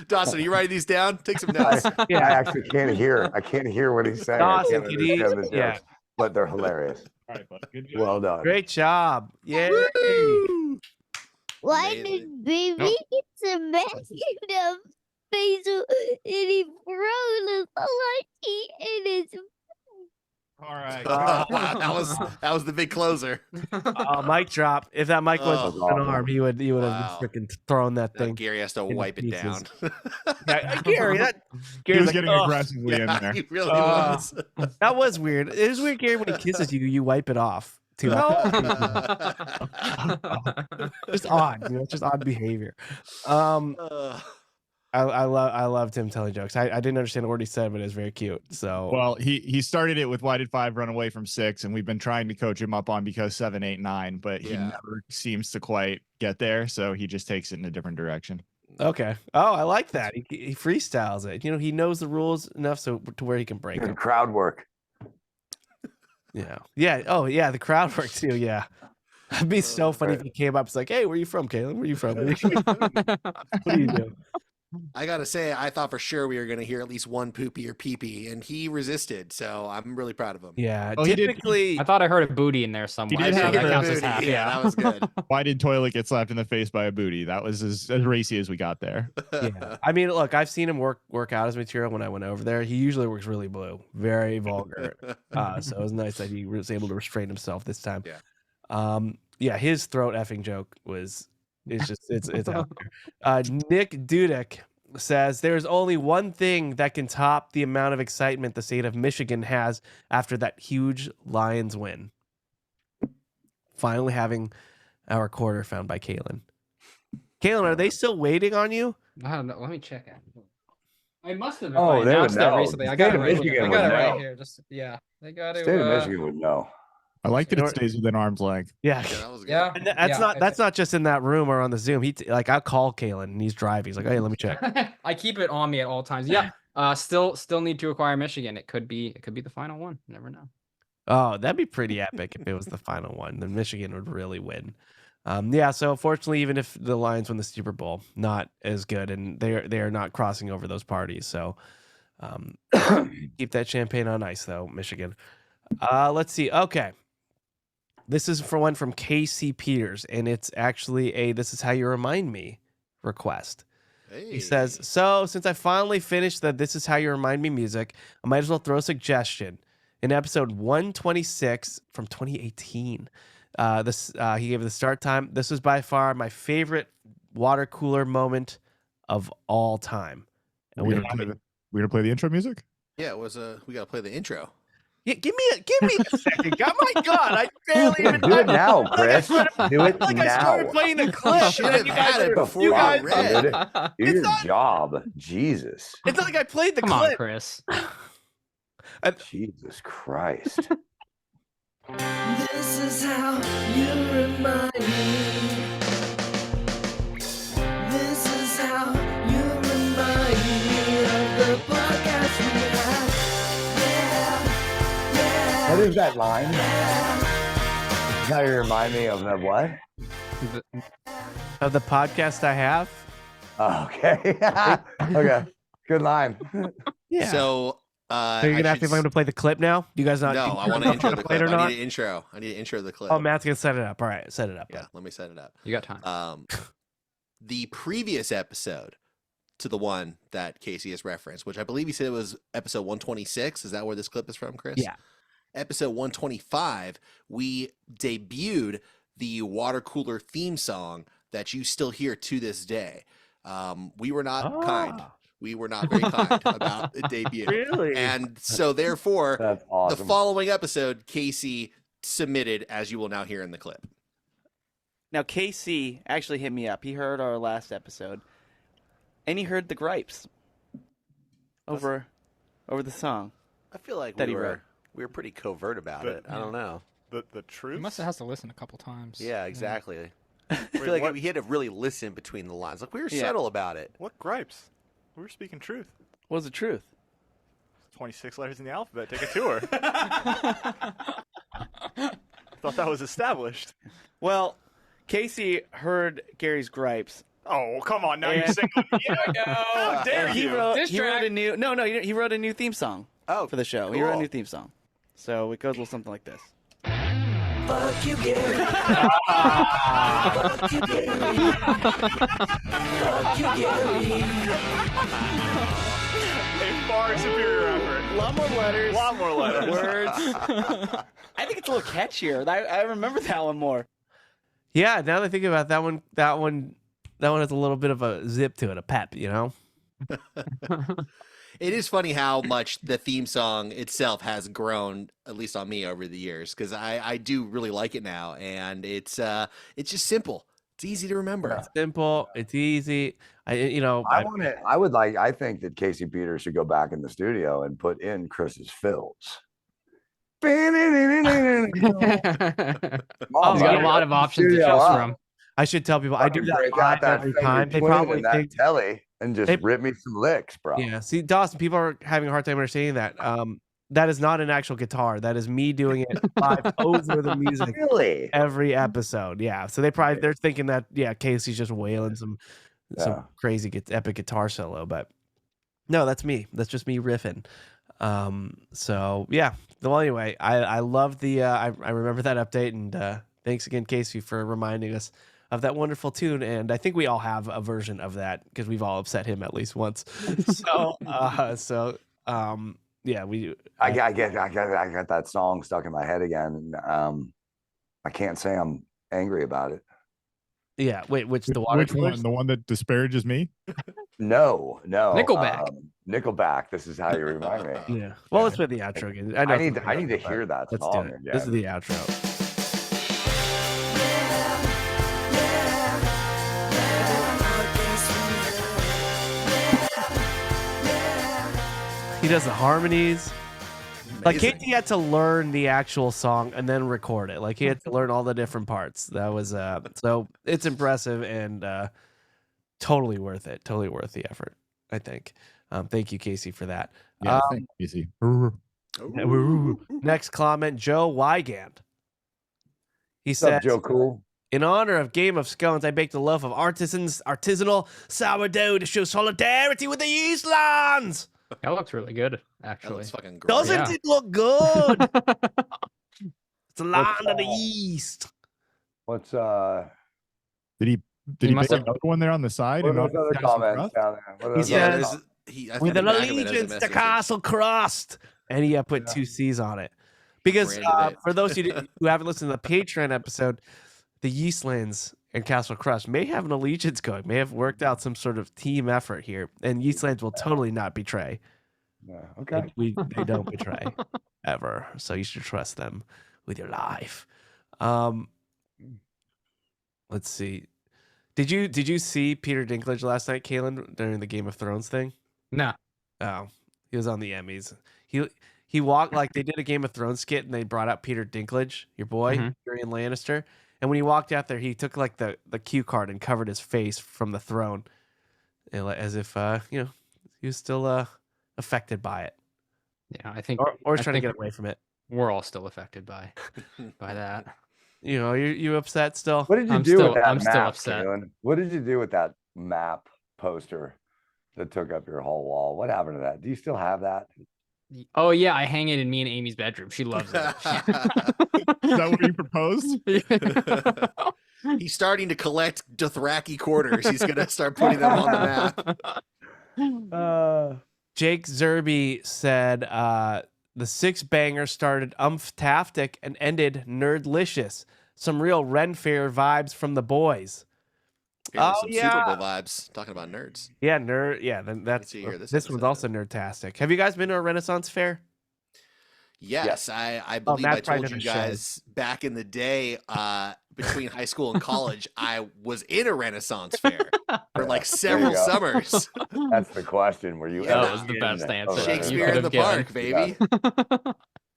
[SPEAKER 4] Dawson, are you writing these down? Take some notes.
[SPEAKER 5] I
[SPEAKER 2] Yeah.
[SPEAKER 5] actually can't hear. I can't hear what he's saying.
[SPEAKER 2] Dawson,
[SPEAKER 5] I can't
[SPEAKER 2] could he-
[SPEAKER 5] understand the
[SPEAKER 2] yeah.
[SPEAKER 5] jokes, but they're hilarious.
[SPEAKER 6] All right, bud. Good job.
[SPEAKER 5] Well done.
[SPEAKER 2] Great job. Yay.
[SPEAKER 4] Woo!
[SPEAKER 7] Why
[SPEAKER 4] Amazing.
[SPEAKER 7] did baby
[SPEAKER 6] Nope.
[SPEAKER 7] get smacked in the face and he froze a slushy in his
[SPEAKER 6] All right.
[SPEAKER 4] that was the big closer.
[SPEAKER 2] Mic drop. If that mic was
[SPEAKER 4] Oh,
[SPEAKER 2] an arm, he would
[SPEAKER 4] Wow.
[SPEAKER 2] have freaking thrown that
[SPEAKER 4] Now
[SPEAKER 2] thing.
[SPEAKER 4] Gary has to
[SPEAKER 2] into
[SPEAKER 4] wipe it down.
[SPEAKER 2] pieces. Yeah, Gary,
[SPEAKER 6] He
[SPEAKER 2] Gary's
[SPEAKER 6] was
[SPEAKER 2] like,
[SPEAKER 6] getting
[SPEAKER 2] "Ugh."
[SPEAKER 6] aggressively in
[SPEAKER 4] Yeah,
[SPEAKER 6] there.
[SPEAKER 4] he really was.
[SPEAKER 2] That was weird. It was weird, Gary, when he kisses you, you wipe it off. Too. Just odd. It's just odd behavior. I loved him telling jokes. I didn't understand a word he said, but it was very cute. So
[SPEAKER 6] Well, he started it with why did 5 run away from 6, and we've been trying to coach him up on because 7, 8, 9, but he never seems to quite get there. So he just takes it in a different direction.
[SPEAKER 2] okay. Oh, I like that. He freestyles it. He knows the rules enough so to where he can break
[SPEAKER 5] Good
[SPEAKER 2] them.
[SPEAKER 5] crowd work.
[SPEAKER 2] Yeah. Yeah. Oh, yeah. The crowd work too. Yeah. It'd be so funny if he came up. It's like, hey, where are you from, Caleb? Where are you from? What do you do?
[SPEAKER 4] I gotta say, I thought for sure we were gonna hear at least one poopy or pee-pee, and he resisted. So I'm really proud of him.
[SPEAKER 2] Yeah.
[SPEAKER 6] Oh, he did-
[SPEAKER 2] Typically,
[SPEAKER 3] I thought I heard a booty in there somewhere.
[SPEAKER 6] did
[SPEAKER 3] so
[SPEAKER 6] have
[SPEAKER 3] that
[SPEAKER 6] a
[SPEAKER 3] counts as
[SPEAKER 4] booty.
[SPEAKER 3] half.
[SPEAKER 4] Yeah, that was good.
[SPEAKER 6] Why did Toilet get slapped in the face by a booty? That was as racy as we got there.
[SPEAKER 2] yeah. I mean, look, I've seen him work out his material when I went over there. He usually works really blue, very vulgar. So it was nice that he was able to restrain himself this time.
[SPEAKER 4] Yeah.
[SPEAKER 2] Yeah, his throat effing joke it's out there. Nick Dudek says there's only one thing that can top the amount of excitement the state of Michigan has after that huge Lions win. Finally having our quarter found by Kalen. Kalen, are they still waiting on you?
[SPEAKER 3] I don't know. Let me check it. I must have.
[SPEAKER 5] Oh,
[SPEAKER 3] I
[SPEAKER 5] they would
[SPEAKER 3] announced it
[SPEAKER 5] know.
[SPEAKER 3] recently. I
[SPEAKER 5] State
[SPEAKER 3] got it
[SPEAKER 5] of
[SPEAKER 3] right
[SPEAKER 5] Michigan
[SPEAKER 3] here. I
[SPEAKER 5] would
[SPEAKER 3] got it right
[SPEAKER 5] know.
[SPEAKER 3] here. Just they got to.
[SPEAKER 5] State of Michigan would know.
[SPEAKER 6] I like that
[SPEAKER 2] You know
[SPEAKER 6] it stays within arm's length.
[SPEAKER 2] Yeah.
[SPEAKER 4] Yeah, that was good.
[SPEAKER 3] Yeah.
[SPEAKER 2] And that's not just in that room or on the Zoom. Like I'll call Kalen and he's driving. He's like, hey, let me check.
[SPEAKER 3] I keep it on me at all times. Yeah. Still need to acquire Michigan. It could be the final one. You never know.
[SPEAKER 2] Oh, that'd be pretty epic if it was the final one. Then Michigan would really win. Yeah, so unfortunately, even if the Lions win the Super Bowl, not as good, and they are not crossing over those parties. So keep that champagne on ice, though, Michigan. Let's see. Okay. This is for one from Casey Peters, and it's actually a "This is how you remind me" request. He says, so since I finally finished the "This is how you remind me" music, I might as well throw a suggestion. In episode 126 from 2018, he gave the start time. This was by far my favorite water cooler moment of all time. And
[SPEAKER 6] We're gonna play the intro music.
[SPEAKER 4] Yeah, it was we gotta play the intro.
[SPEAKER 2] Yeah, give me a second. Oh my god, I barely even
[SPEAKER 5] Do it now, Chris. Do it
[SPEAKER 2] like I started
[SPEAKER 5] now.
[SPEAKER 2] playing the clip.
[SPEAKER 4] Should
[SPEAKER 2] and
[SPEAKER 4] have
[SPEAKER 2] you
[SPEAKER 4] had
[SPEAKER 2] guys
[SPEAKER 4] it
[SPEAKER 2] are-
[SPEAKER 4] before
[SPEAKER 2] you
[SPEAKER 4] I
[SPEAKER 2] guys-
[SPEAKER 4] read.
[SPEAKER 5] Dude, do
[SPEAKER 2] It's
[SPEAKER 5] your
[SPEAKER 2] not-
[SPEAKER 5] job. Jesus.
[SPEAKER 2] It's not like I played the
[SPEAKER 3] Come on,
[SPEAKER 2] clip.
[SPEAKER 3] Chris.
[SPEAKER 5] Jesus Christ.
[SPEAKER 1] This is how you remind me. This is how you remind me of the podcast we had. Yeah,
[SPEAKER 5] What is that line? Now you remind me of the what?
[SPEAKER 2] Of the podcast I have.
[SPEAKER 5] Oh, okay. Okay. Good line.
[SPEAKER 2] Yeah.
[SPEAKER 4] So
[SPEAKER 2] So you're gonna ask me if I'm gonna play the clip now? Do you guys not?
[SPEAKER 4] No,
[SPEAKER 2] you
[SPEAKER 4] I want
[SPEAKER 2] know
[SPEAKER 4] to
[SPEAKER 2] if I'm
[SPEAKER 4] intro
[SPEAKER 2] gonna
[SPEAKER 4] the
[SPEAKER 2] play it
[SPEAKER 4] clip.
[SPEAKER 2] or
[SPEAKER 4] I
[SPEAKER 2] not?
[SPEAKER 4] need an intro. I need to intro the clip.
[SPEAKER 2] Oh, Matt's gonna set it up. All right, set it up.
[SPEAKER 4] Yeah, let me set it up.
[SPEAKER 3] You got time.
[SPEAKER 4] The previous episode to the one that Casey has referenced, which I believe he said it was episode 126. Is that where this clip is from, Chris?
[SPEAKER 2] Yeah.
[SPEAKER 4] Episode 125, we debuted the water cooler theme song that you still hear to this day. We were not kind. We were not very kind about the debut.
[SPEAKER 2] Really?
[SPEAKER 4] And so therefore,
[SPEAKER 5] That's
[SPEAKER 4] the
[SPEAKER 5] awesome.
[SPEAKER 4] following episode, Casey submitted, as you will now hear in the clip.
[SPEAKER 8] Now, KC actually hit me up. He heard our last episode, and he heard the gripes over the song.
[SPEAKER 9] I feel like
[SPEAKER 8] that
[SPEAKER 9] we
[SPEAKER 8] he wrote.
[SPEAKER 9] were pretty covert about
[SPEAKER 10] But,
[SPEAKER 9] it. I don't know.
[SPEAKER 10] The truth.
[SPEAKER 11] He must have has to listen a couple times.
[SPEAKER 9] Yeah, exactly. I feel
[SPEAKER 10] Wait,
[SPEAKER 9] like
[SPEAKER 10] what?
[SPEAKER 9] we had to really listen between the lines. Like we were
[SPEAKER 8] Yeah.
[SPEAKER 9] subtle about it.
[SPEAKER 10] What gripes? We were speaking truth.
[SPEAKER 8] What was the truth?
[SPEAKER 10] 26 letters in the alphabet. Take a tour. Thought that was established.
[SPEAKER 8] Well, Casey heard Gary's gripes.
[SPEAKER 10] Oh, come on. Now you're
[SPEAKER 8] And-
[SPEAKER 10] singling me out. How dare
[SPEAKER 8] He
[SPEAKER 10] you?
[SPEAKER 8] wrote
[SPEAKER 3] Diss track.
[SPEAKER 8] a new he wrote a new theme song
[SPEAKER 9] Oh,
[SPEAKER 8] for the show. He wrote a
[SPEAKER 9] cool.
[SPEAKER 8] new theme song. So it goes a little something like this.
[SPEAKER 1] Fuck you, Gary. Fuck you, Gary. Fuck you, Gary.
[SPEAKER 10] A far superior effort.
[SPEAKER 8] A lot more letters.
[SPEAKER 10] A lot more letters.
[SPEAKER 8] Words. I think it's a little catchier. I remember that one more.
[SPEAKER 2] Yeah, now that I think about it, that one has a little bit of a zip to it, a pep, you know?
[SPEAKER 4] It is funny how much the theme song itself has grown, at least on me, over the years, because I do really like it now, and it's just simple. It's easy to remember.
[SPEAKER 2] It's simple. It's easy. I
[SPEAKER 5] think that Casey Peters should go back in the studio and put in Chris's fills.
[SPEAKER 3] He's got a lot of options to choose from.
[SPEAKER 2] I should tell people I do that
[SPEAKER 5] break out
[SPEAKER 2] live
[SPEAKER 5] that
[SPEAKER 2] every
[SPEAKER 5] fake
[SPEAKER 2] time. They
[SPEAKER 5] twin
[SPEAKER 2] probably
[SPEAKER 5] and that
[SPEAKER 2] think
[SPEAKER 5] telly and just rip me some licks, bro.
[SPEAKER 2] Yeah. See, Dawson, people are having a hard time understanding that. That is not an actual guitar. That is me doing it live over the music
[SPEAKER 5] Really?
[SPEAKER 2] every episode. Yeah. So they're thinking that Casey's just wailing some crazy epic guitar solo, but no, that's me. That's just me riffing. So yeah. Well, anyway, I love the I remember that update, and thanks again, Casey, for reminding us of that wonderful tune. And I think we all have a version of that because we've all upset him at least once. Yeah,
[SPEAKER 5] I got that song stuck in my head again. I can't say I'm angry about it.
[SPEAKER 2] Yeah. Wait, which
[SPEAKER 6] one? The one that disparages me?
[SPEAKER 5] No.
[SPEAKER 3] Nickelback.
[SPEAKER 5] Nickelback. This is how you remind me.
[SPEAKER 2] Yeah. Well, let's play the outro again.
[SPEAKER 5] I need to hear that
[SPEAKER 2] Let's
[SPEAKER 5] song
[SPEAKER 2] do it.
[SPEAKER 5] again.
[SPEAKER 2] This is the outro. He does the harmonies. Like Casey had to learn the actual song and then record it. Like he had to learn all the different parts. That was so it's impressive and totally worth it. Totally worth the effort, I think. Thank you, Casey, for that.
[SPEAKER 6] Yeah, thank you, Casey.
[SPEAKER 2] Next comment, Joe Wygand. He
[SPEAKER 5] What's
[SPEAKER 2] said,
[SPEAKER 5] up, Joe Cool?
[SPEAKER 2] in honor of Game of Scones, I baked a loaf of artisanal sourdough to show solidarity with the Eastlands.
[SPEAKER 3] That looks really good, actually.
[SPEAKER 4] That looks fucking great.
[SPEAKER 2] Doesn't it look good? It's the land of the East.
[SPEAKER 5] What's
[SPEAKER 6] Did he
[SPEAKER 3] must
[SPEAKER 6] make
[SPEAKER 3] have-
[SPEAKER 6] another one there on the side?
[SPEAKER 5] what
[SPEAKER 6] and
[SPEAKER 5] are those other
[SPEAKER 6] not Castle
[SPEAKER 5] comments
[SPEAKER 6] Crust?
[SPEAKER 5] down there? What are
[SPEAKER 2] He
[SPEAKER 5] those
[SPEAKER 2] said-
[SPEAKER 5] other
[SPEAKER 4] there's-
[SPEAKER 5] comments?
[SPEAKER 4] I
[SPEAKER 2] With
[SPEAKER 4] think
[SPEAKER 2] an
[SPEAKER 4] the back of it has a
[SPEAKER 2] allegiance to
[SPEAKER 4] message.
[SPEAKER 2] Castle Crust. And he put 2 C's on it. Because
[SPEAKER 4] Branded it.
[SPEAKER 2] for those who haven't listened to the Patreon episode, the Yeastlands and Castle Crust may have an allegiance going, may have worked out some sort of team effort here. And Yeastlands will totally not betray.
[SPEAKER 5] Yeah, okay.
[SPEAKER 2] They don't betray ever. So you should trust them with your life. Let's see. Did you see Peter Dinklage last night, Kaylin, during the Game of Thrones thing?
[SPEAKER 3] No.
[SPEAKER 2] Oh, he was on the Emmys. He walked like they did a Game of Thrones skit and they brought out Peter Dinklage, your boy, Tyrion Lannister. And when he walked out there, he took like the cue card and covered his face from the throne, as if he was still affected by it,
[SPEAKER 3] Yeah, I think.
[SPEAKER 2] or
[SPEAKER 3] I
[SPEAKER 2] trying to
[SPEAKER 3] think
[SPEAKER 2] get away from it.
[SPEAKER 3] We're all still affected by that.
[SPEAKER 2] You know, you upset still?
[SPEAKER 5] What did you
[SPEAKER 3] I'm
[SPEAKER 5] do
[SPEAKER 3] still-
[SPEAKER 5] with that
[SPEAKER 3] I'm
[SPEAKER 5] map,
[SPEAKER 3] still upset.
[SPEAKER 5] Kaylin? What did you do with that map poster that took up your whole wall? What happened to that? Do you still have that?
[SPEAKER 3] Oh yeah, I hang it in me and Amy's bedroom. She loves it.
[SPEAKER 6] Is that what you proposed?
[SPEAKER 4] He's starting to collect Dothraki quarters. He's gonna start putting them on the map.
[SPEAKER 2] Jake Zerby said the 6 banger started umptastic and ended nerdlicious. Some real Ren Fair vibes from the boys.
[SPEAKER 4] Yeah, some Super Bowl vibes. Talking about nerds.
[SPEAKER 2] Yeah, nerd. Yeah, then that's
[SPEAKER 4] see here,
[SPEAKER 2] this
[SPEAKER 4] this
[SPEAKER 2] one's also nerdtastic. Have you guys been to a Renaissance fair?
[SPEAKER 4] Yes, I believe
[SPEAKER 2] Matt
[SPEAKER 4] I
[SPEAKER 2] tried
[SPEAKER 4] told
[SPEAKER 2] to
[SPEAKER 4] you
[SPEAKER 2] show.
[SPEAKER 4] guys back in the day, between high school and college, I was in a Renaissance fair for like several
[SPEAKER 5] go.
[SPEAKER 4] summers.
[SPEAKER 5] That's the question. Were you
[SPEAKER 4] Yeah,
[SPEAKER 5] ever
[SPEAKER 3] that was the
[SPEAKER 5] in
[SPEAKER 3] best
[SPEAKER 5] a
[SPEAKER 3] answer.
[SPEAKER 4] Shakespeare in the
[SPEAKER 3] could've
[SPEAKER 4] Park,
[SPEAKER 3] given.
[SPEAKER 4] baby.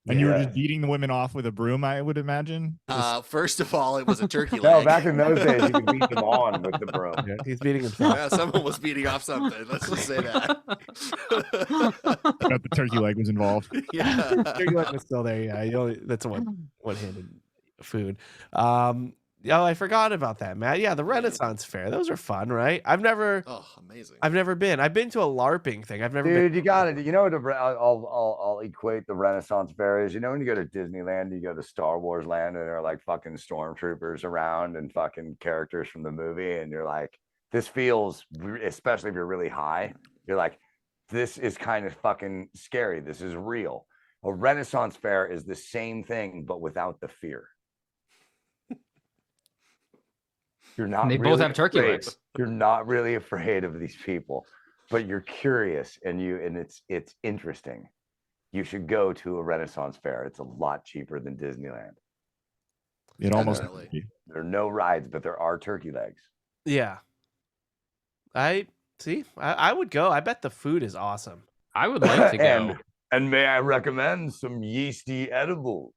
[SPEAKER 6] And you were just beating the women off with a broom, I would imagine.
[SPEAKER 4] First of all, it was a turkey leg.
[SPEAKER 5] No, back in those days, you could beat them on with the broom.
[SPEAKER 2] Yeah, he's beating himself.
[SPEAKER 4] Yeah, someone was beating off something. Let's just say that.
[SPEAKER 6] But the turkey leg was involved.
[SPEAKER 4] Yeah.
[SPEAKER 2] Turkey leg was still there. Yeah, that's a one-handed food. Oh, I forgot about that, Matt. Yeah, the Renaissance Fair. Those are fun, right? I've never
[SPEAKER 4] amazing.
[SPEAKER 2] I've never been. I've been to a LARPing thing. I've never been.
[SPEAKER 5] Dude, you got it. You know what? I'll equate the Renaissance Fair is. You know when you go to Disneyland, you go to Star Wars Land, and there are like fucking stormtroopers around and fucking characters from the movie, and you're like, this feels, especially if you're really high, you're like, this is kind of fucking scary. This is real. A Renaissance Fair is the same thing, but without the fear. You're not.
[SPEAKER 3] They
[SPEAKER 5] really
[SPEAKER 3] both have turkey
[SPEAKER 5] afraid.
[SPEAKER 3] legs.
[SPEAKER 5] You're not really afraid of these people, but you're curious and it's interesting. You should go to a Renaissance Fair. It's a lot cheaper than Disneyland.
[SPEAKER 6] It almost.
[SPEAKER 4] Definitely.
[SPEAKER 5] There are no rides, but there are turkey legs.
[SPEAKER 2] Yeah. I would go. I bet the food is awesome.
[SPEAKER 3] I would like to go.
[SPEAKER 5] And may I recommend some yeasty edibles?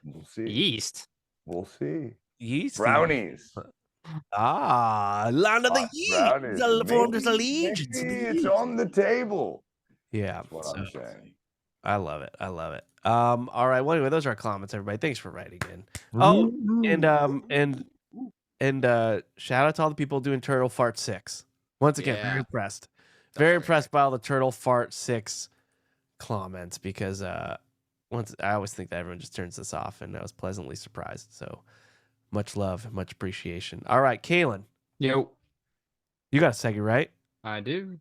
[SPEAKER 5] We'll see.
[SPEAKER 3] Yeast.
[SPEAKER 5] We'll see.
[SPEAKER 2] Yeast
[SPEAKER 5] Brownies.
[SPEAKER 2] Land of the yeast.
[SPEAKER 5] Brownies.
[SPEAKER 2] Formed as allegiance.
[SPEAKER 5] Maybe it's on the table.
[SPEAKER 2] Yeah.
[SPEAKER 5] That's what I'm saying.
[SPEAKER 2] I love it. I love it. All right. Well, anyway, those are our comments, everybody. Thanks for writing in. Oh, and shout out to all the people doing Turtle Fart 6. Once again, very impressed. Very impressed by all the Turtle Fart 6 comments because I always think that everyone just turns this off, and I was pleasantly surprised. So much love, much appreciation. All right, Kalen.
[SPEAKER 3] Yo.
[SPEAKER 2] You got a segment, right?
[SPEAKER 3] I do.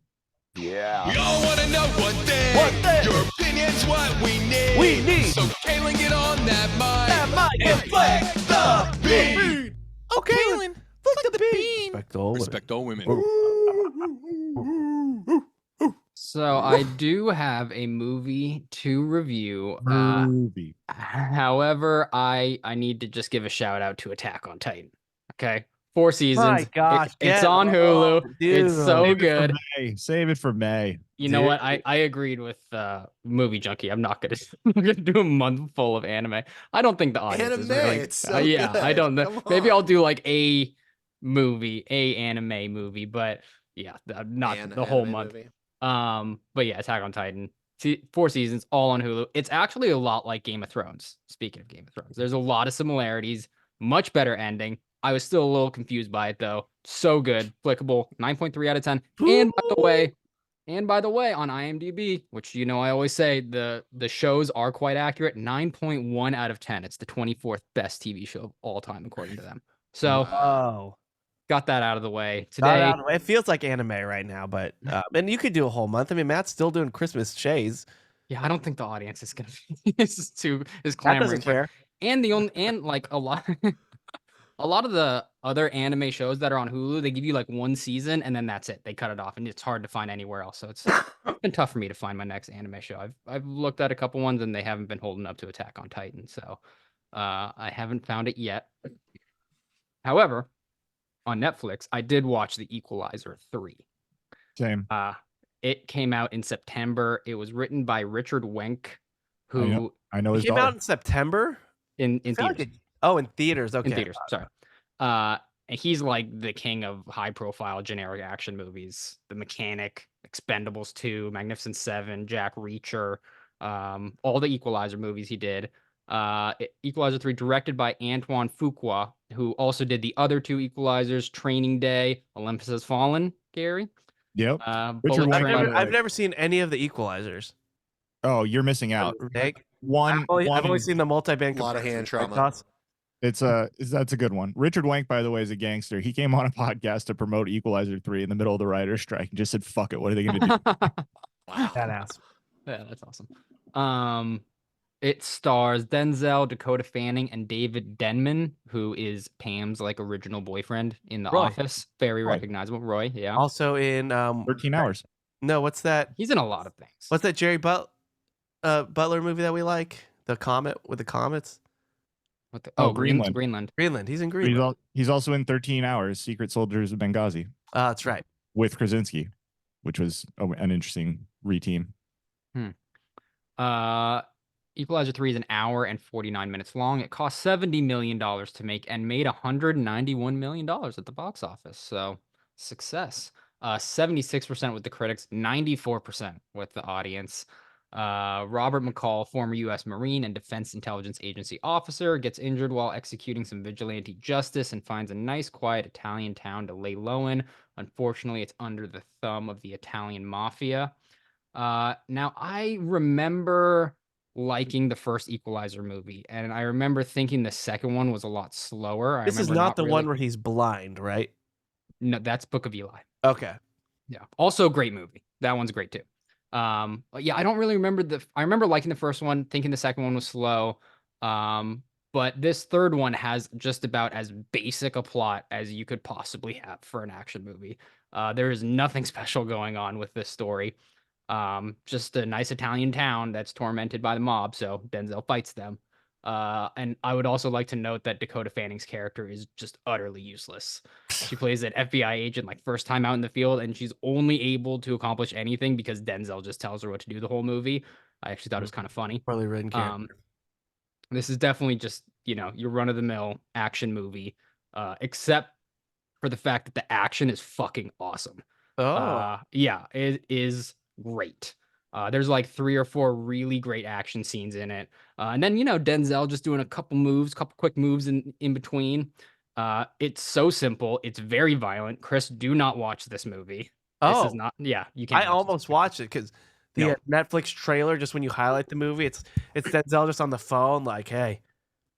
[SPEAKER 5] Yeah.
[SPEAKER 1] Y'all want to know what then? Your opinion's what we need.
[SPEAKER 2] We need.
[SPEAKER 1] So Kalen, get on that mic. And flex the bean.
[SPEAKER 2] Oh, Kalen. Flick the bean.
[SPEAKER 1] Respect all women.
[SPEAKER 3] So I do have a movie to review.
[SPEAKER 6] Movie.
[SPEAKER 3] However, I need to just give a shout out to Attack on Titan. Okay, 4 seasons.
[SPEAKER 2] My gosh,
[SPEAKER 3] it's on Hulu. It's so
[SPEAKER 6] Save it for
[SPEAKER 3] good.
[SPEAKER 6] May. Save it for May.
[SPEAKER 3] You know what? I agreed with Movie Junkie. I'm not gonna do a month full of anime. I don't think the audience is
[SPEAKER 4] Anime,
[SPEAKER 3] really.
[SPEAKER 4] it's so
[SPEAKER 3] yeah, I
[SPEAKER 4] good.
[SPEAKER 3] don't know.
[SPEAKER 4] Come
[SPEAKER 3] Maybe I'll
[SPEAKER 4] on.
[SPEAKER 3] do like a anime movie, but yeah, not the whole
[SPEAKER 4] Anime
[SPEAKER 3] month.
[SPEAKER 4] movie.
[SPEAKER 3] But yeah, Attack on Titan. 4 seasons, all on Hulu. It's actually a lot like Game of Thrones. Speaking of Game of Thrones, there's a lot of similarities. Much better ending. I was still a little confused by it though. So good, clickable. 9.3 out of 10. And by the way, on IMDb, which I always say the shows are quite accurate. 9.1 out of 10. It's the 24th best TV show of all time according to them. So got that out of the way today.
[SPEAKER 2] It feels like anime right now, but and you could do a whole month. I mean, Matt's still doing Christmas shays.
[SPEAKER 3] Yeah, I don't think the audience is gonna be is
[SPEAKER 2] Matt
[SPEAKER 3] clamoring
[SPEAKER 2] doesn't
[SPEAKER 3] for it.
[SPEAKER 2] care.
[SPEAKER 3] And like a lot a lot of the other anime shows that are on Hulu, they give you like 1 season and then that's it. They cut it off and it's hard to find anywhere else. So it's been tough for me to find my next anime show. I've looked at a couple ones and they haven't been holding up to Attack on Titan. So I haven't found it yet. However, on Netflix, I did watch The Equalizer 3.
[SPEAKER 6] Same.
[SPEAKER 3] It came out in September. It was written by Richard Wenk, who
[SPEAKER 6] I know
[SPEAKER 2] It
[SPEAKER 6] his
[SPEAKER 2] came
[SPEAKER 6] daughter.
[SPEAKER 2] out in September.
[SPEAKER 3] in
[SPEAKER 2] I feel like
[SPEAKER 3] theaters.
[SPEAKER 2] in theaters. Okay.
[SPEAKER 3] In theaters, sorry. And he's like the king of high-profile generic action movies. The Mechanic, Expendables 2, Magnificent Seven, Jack Reacher, all the Equalizer movies he did. Equalizer 3 directed by Antoine Fuqua, who also did the other 2 Equalizers, Training Day, Olympus Has Fallen, Gary.
[SPEAKER 6] Yep.
[SPEAKER 3] Bullet
[SPEAKER 6] Richard Wenk,
[SPEAKER 3] Train.
[SPEAKER 2] I've never seen any of the Equalizers.
[SPEAKER 6] Oh, you're missing out.
[SPEAKER 2] Nick?
[SPEAKER 6] One.
[SPEAKER 2] I've only seen the multi-band.
[SPEAKER 4] A lot of hand
[SPEAKER 2] comparison.
[SPEAKER 4] trauma.
[SPEAKER 6] That's a good one. Richard Wenk, by the way, is a gangster. He came on a podcast to promote Equalizer 3 in the middle of the writer's strike and just said, "Fuck it, what are they going to do?"
[SPEAKER 4] Wow.
[SPEAKER 2] Badass.
[SPEAKER 3] Yeah, that's awesome. It stars Denzel, Dakota Fanning, and David Denman, who is Pam's like original boyfriend in The
[SPEAKER 2] Roy.
[SPEAKER 3] Office. Very
[SPEAKER 6] Roy.
[SPEAKER 3] recognizable. Roy, yeah.
[SPEAKER 2] Also in
[SPEAKER 6] 13 hours.
[SPEAKER 2] no, what's that?
[SPEAKER 3] He's in a lot of things.
[SPEAKER 2] What's that Jerry Butler movie that we like? The Comet with the Comets.
[SPEAKER 3] What the,
[SPEAKER 6] Oh,
[SPEAKER 3] Greenland.
[SPEAKER 6] Greenland.
[SPEAKER 2] Greenland. He's in Greenland.
[SPEAKER 6] He's also in 13 Hours, Secret Soldiers of Benghazi
[SPEAKER 2] That's right.
[SPEAKER 6] with Krasinski, which was an interesting reteam.
[SPEAKER 3] Equalizer 3 is an hour and 49 minutes long. It cost $70 million to make and made $191 million at the box office. So success. 76% with the critics, 94% with the audience. Robert McCall, former U.S. Marine and Defense Intelligence Agency officer, gets injured while executing some vigilante justice and finds a nice, quiet Italian town to lay low in. Unfortunately, it's under the thumb of the Italian mafia. Now, I remember liking the first Equalizer movie, and I remember thinking the second one was a lot slower.
[SPEAKER 2] This is not the one where he's blind, right?
[SPEAKER 3] No, that's Book of Eli.
[SPEAKER 2] Okay.
[SPEAKER 3] Yeah. Also a great movie. That one's great too. But yeah, I don't really remember I remember liking the first one, thinking the second one was slow. But this third one has just about as basic a plot as you could possibly have for an action movie. There is nothing special going on with this story. Just a nice Italian town that's tormented by the mob, so Denzel fights them. And I would also like to note that Dakota Fanning's character is just utterly useless. She plays an FBI agent like first time out in the field, and she's only able to accomplish anything because Denzel just tells her what to do the whole movie. I actually thought it was kind of funny.
[SPEAKER 2] Poorly written character.
[SPEAKER 3] This is definitely just, your run-of-the-mill action movie, except for the fact that the action is fucking awesome. Yeah, it is great. There's like 3 or 4 really great action scenes in it. And then, Denzel just doing a couple quick moves in between. It's so simple. It's very violent. Chris, do not watch this movie. This is not, you can't.
[SPEAKER 2] I almost watched it because the Netflix trailer, just when you highlight the movie, it's Denzel just on the phone, like, hey,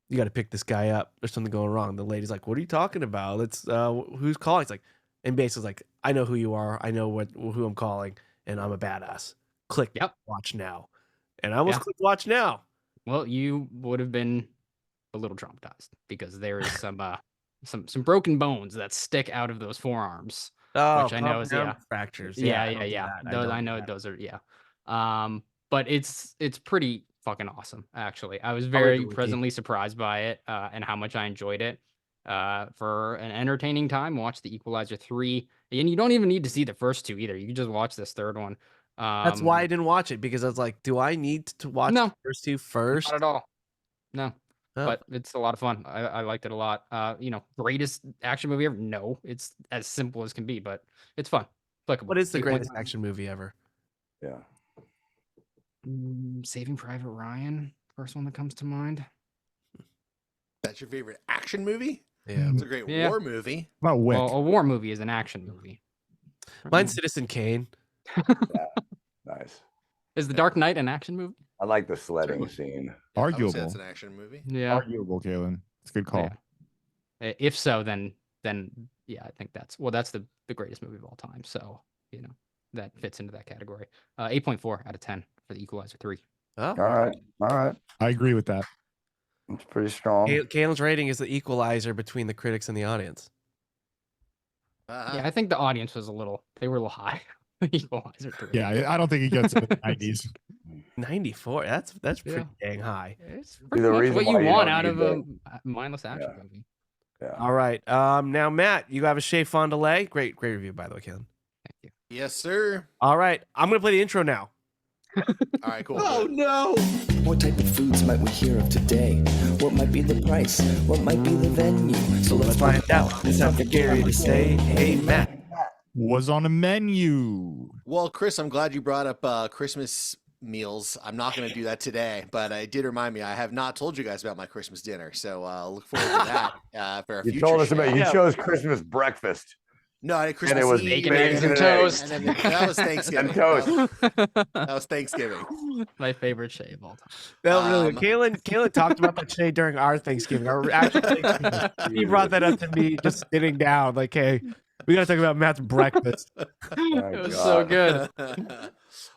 [SPEAKER 2] you got to pick this guy up. There's something going wrong. The lady's like, what are you talking about? It's who's calling? It's like, and basically like, I know who you are. I know who I'm calling, and I'm a badass. Click watch now. And I almost clicked watch now.
[SPEAKER 3] Well, you would have been a little traumatized because there is some broken bones that stick out of those forearms. Which I know is
[SPEAKER 2] fractures.
[SPEAKER 3] Those I know those are but it's pretty fucking awesome, actually. I was very pleasantly surprised by it and how much I enjoyed it. For an entertaining time, watch The Equalizer 3. And you don't even need to see the first 2 either. You can just watch this third one.
[SPEAKER 2] That's why I didn't watch it, because I was like, do I need to watch the first 2 first?
[SPEAKER 3] Not at all. No. But it's a lot of fun. I liked it a lot. Greatest action movie ever? No, it's as simple as can be, but it's fun. Applicable.
[SPEAKER 2] What is the greatest action movie ever?
[SPEAKER 5] Yeah.
[SPEAKER 3] Saving Private Ryan, first one that comes to mind.
[SPEAKER 4] That's your favorite action movie?
[SPEAKER 2] Yeah,
[SPEAKER 4] it's a great war movie.
[SPEAKER 3] Well, a war movie is an action movie.
[SPEAKER 2] Mine's Citizen Kane.
[SPEAKER 5] Nice.
[SPEAKER 3] Is The Dark Knight an action movie?
[SPEAKER 5] I like the sledding scene.
[SPEAKER 6] Arguable.
[SPEAKER 4] It's an action movie.
[SPEAKER 3] Yeah.
[SPEAKER 6] Arguable, Kalen. It's a good call.
[SPEAKER 3] Yeah. If so, then yeah, I think that's the greatest movie of all time. So, that fits into that category. 8.4 out of 10 for The Equalizer 3.
[SPEAKER 5] All right.
[SPEAKER 6] I agree with that.
[SPEAKER 5] It's pretty strong.
[SPEAKER 2] Kalen's rating is the equalizer between the critics and the audience.
[SPEAKER 3] Yeah, I think the audience was a little high. Equalizer 3.
[SPEAKER 6] Yeah, I don't think he gets it in the 90s.
[SPEAKER 2] 94. That's pretty dang high.
[SPEAKER 3] It's pretty much what you want out of a mindless action movie.
[SPEAKER 5] Yeah.
[SPEAKER 2] All right. Now Matt, you have a Chez Fond du Lac. Great review, by the way, Kalen.
[SPEAKER 3] Thank you.
[SPEAKER 4] Yes, sir.
[SPEAKER 2] All right. I'm gonna play the intro now.
[SPEAKER 4] All right, cool.
[SPEAKER 1] Oh no! What type of foods might we hear of today? What might be the price? What might be the venue? So let's find out. It's not for Gary to say. Hey, Matt.
[SPEAKER 6] Was on a menu.
[SPEAKER 4] Well, Chris, I'm glad you brought up Christmas meals. I'm not going to do that today, but it did remind me I have not told you guys about my Christmas dinner, so look forward to that for a future.
[SPEAKER 5] You told us
[SPEAKER 4] show.
[SPEAKER 5] about. You chose Christmas breakfast.
[SPEAKER 4] No, I had Christmas
[SPEAKER 5] and it was
[SPEAKER 4] Eve.
[SPEAKER 3] bacon, eggs, and toast.
[SPEAKER 4] And then, that was Thanksgiving.
[SPEAKER 5] And toast.
[SPEAKER 4] That was Thanksgiving.
[SPEAKER 3] My favorite Chez of all time.
[SPEAKER 2] No, really. Kalen talked about that Chez during our Thanksgiving. He brought that up to me just sitting down, like, hey, we got to talk about Matt's breakfast.
[SPEAKER 3] It was so good.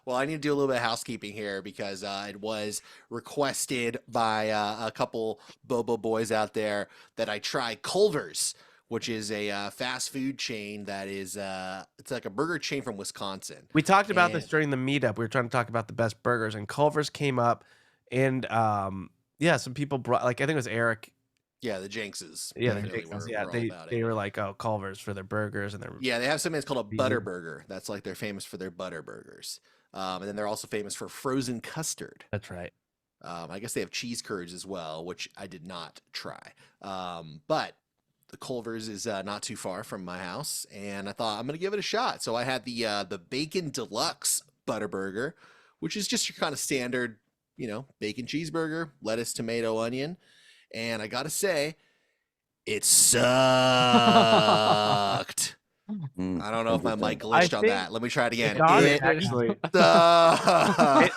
[SPEAKER 4] Well, I need to do a little bit of housekeeping here because it was requested by a couple Bobo boys out there that I try Culver's, which is a fast food chain that is it's like a burger chain from Wisconsin.
[SPEAKER 2] We talked about this during the meetup. We were trying to talk about the best burgers, and Culver's came up, and some people brought, like, I think it was Eric.
[SPEAKER 4] Yeah, the Jenkses.
[SPEAKER 2] Yeah, they were like, oh, Culver's for their burgers, and
[SPEAKER 4] they have something that's called a butter burger. That's like they're famous for their butter burgers, and then they're also famous for frozen custard.
[SPEAKER 2] That's right.
[SPEAKER 4] I guess they have cheese curds as well, which I did not try, but. The Culver's is not too far from my house, and I thought I'm going to give it a shot. So I had the Bacon Deluxe Butter Burger, which is just your kind of standard, bacon cheeseburger, lettuce, tomato, onion. And I got to say, it sucked. I don't know if my mic glitched on that. Let me try it again.
[SPEAKER 2] Got it, actually. Wow,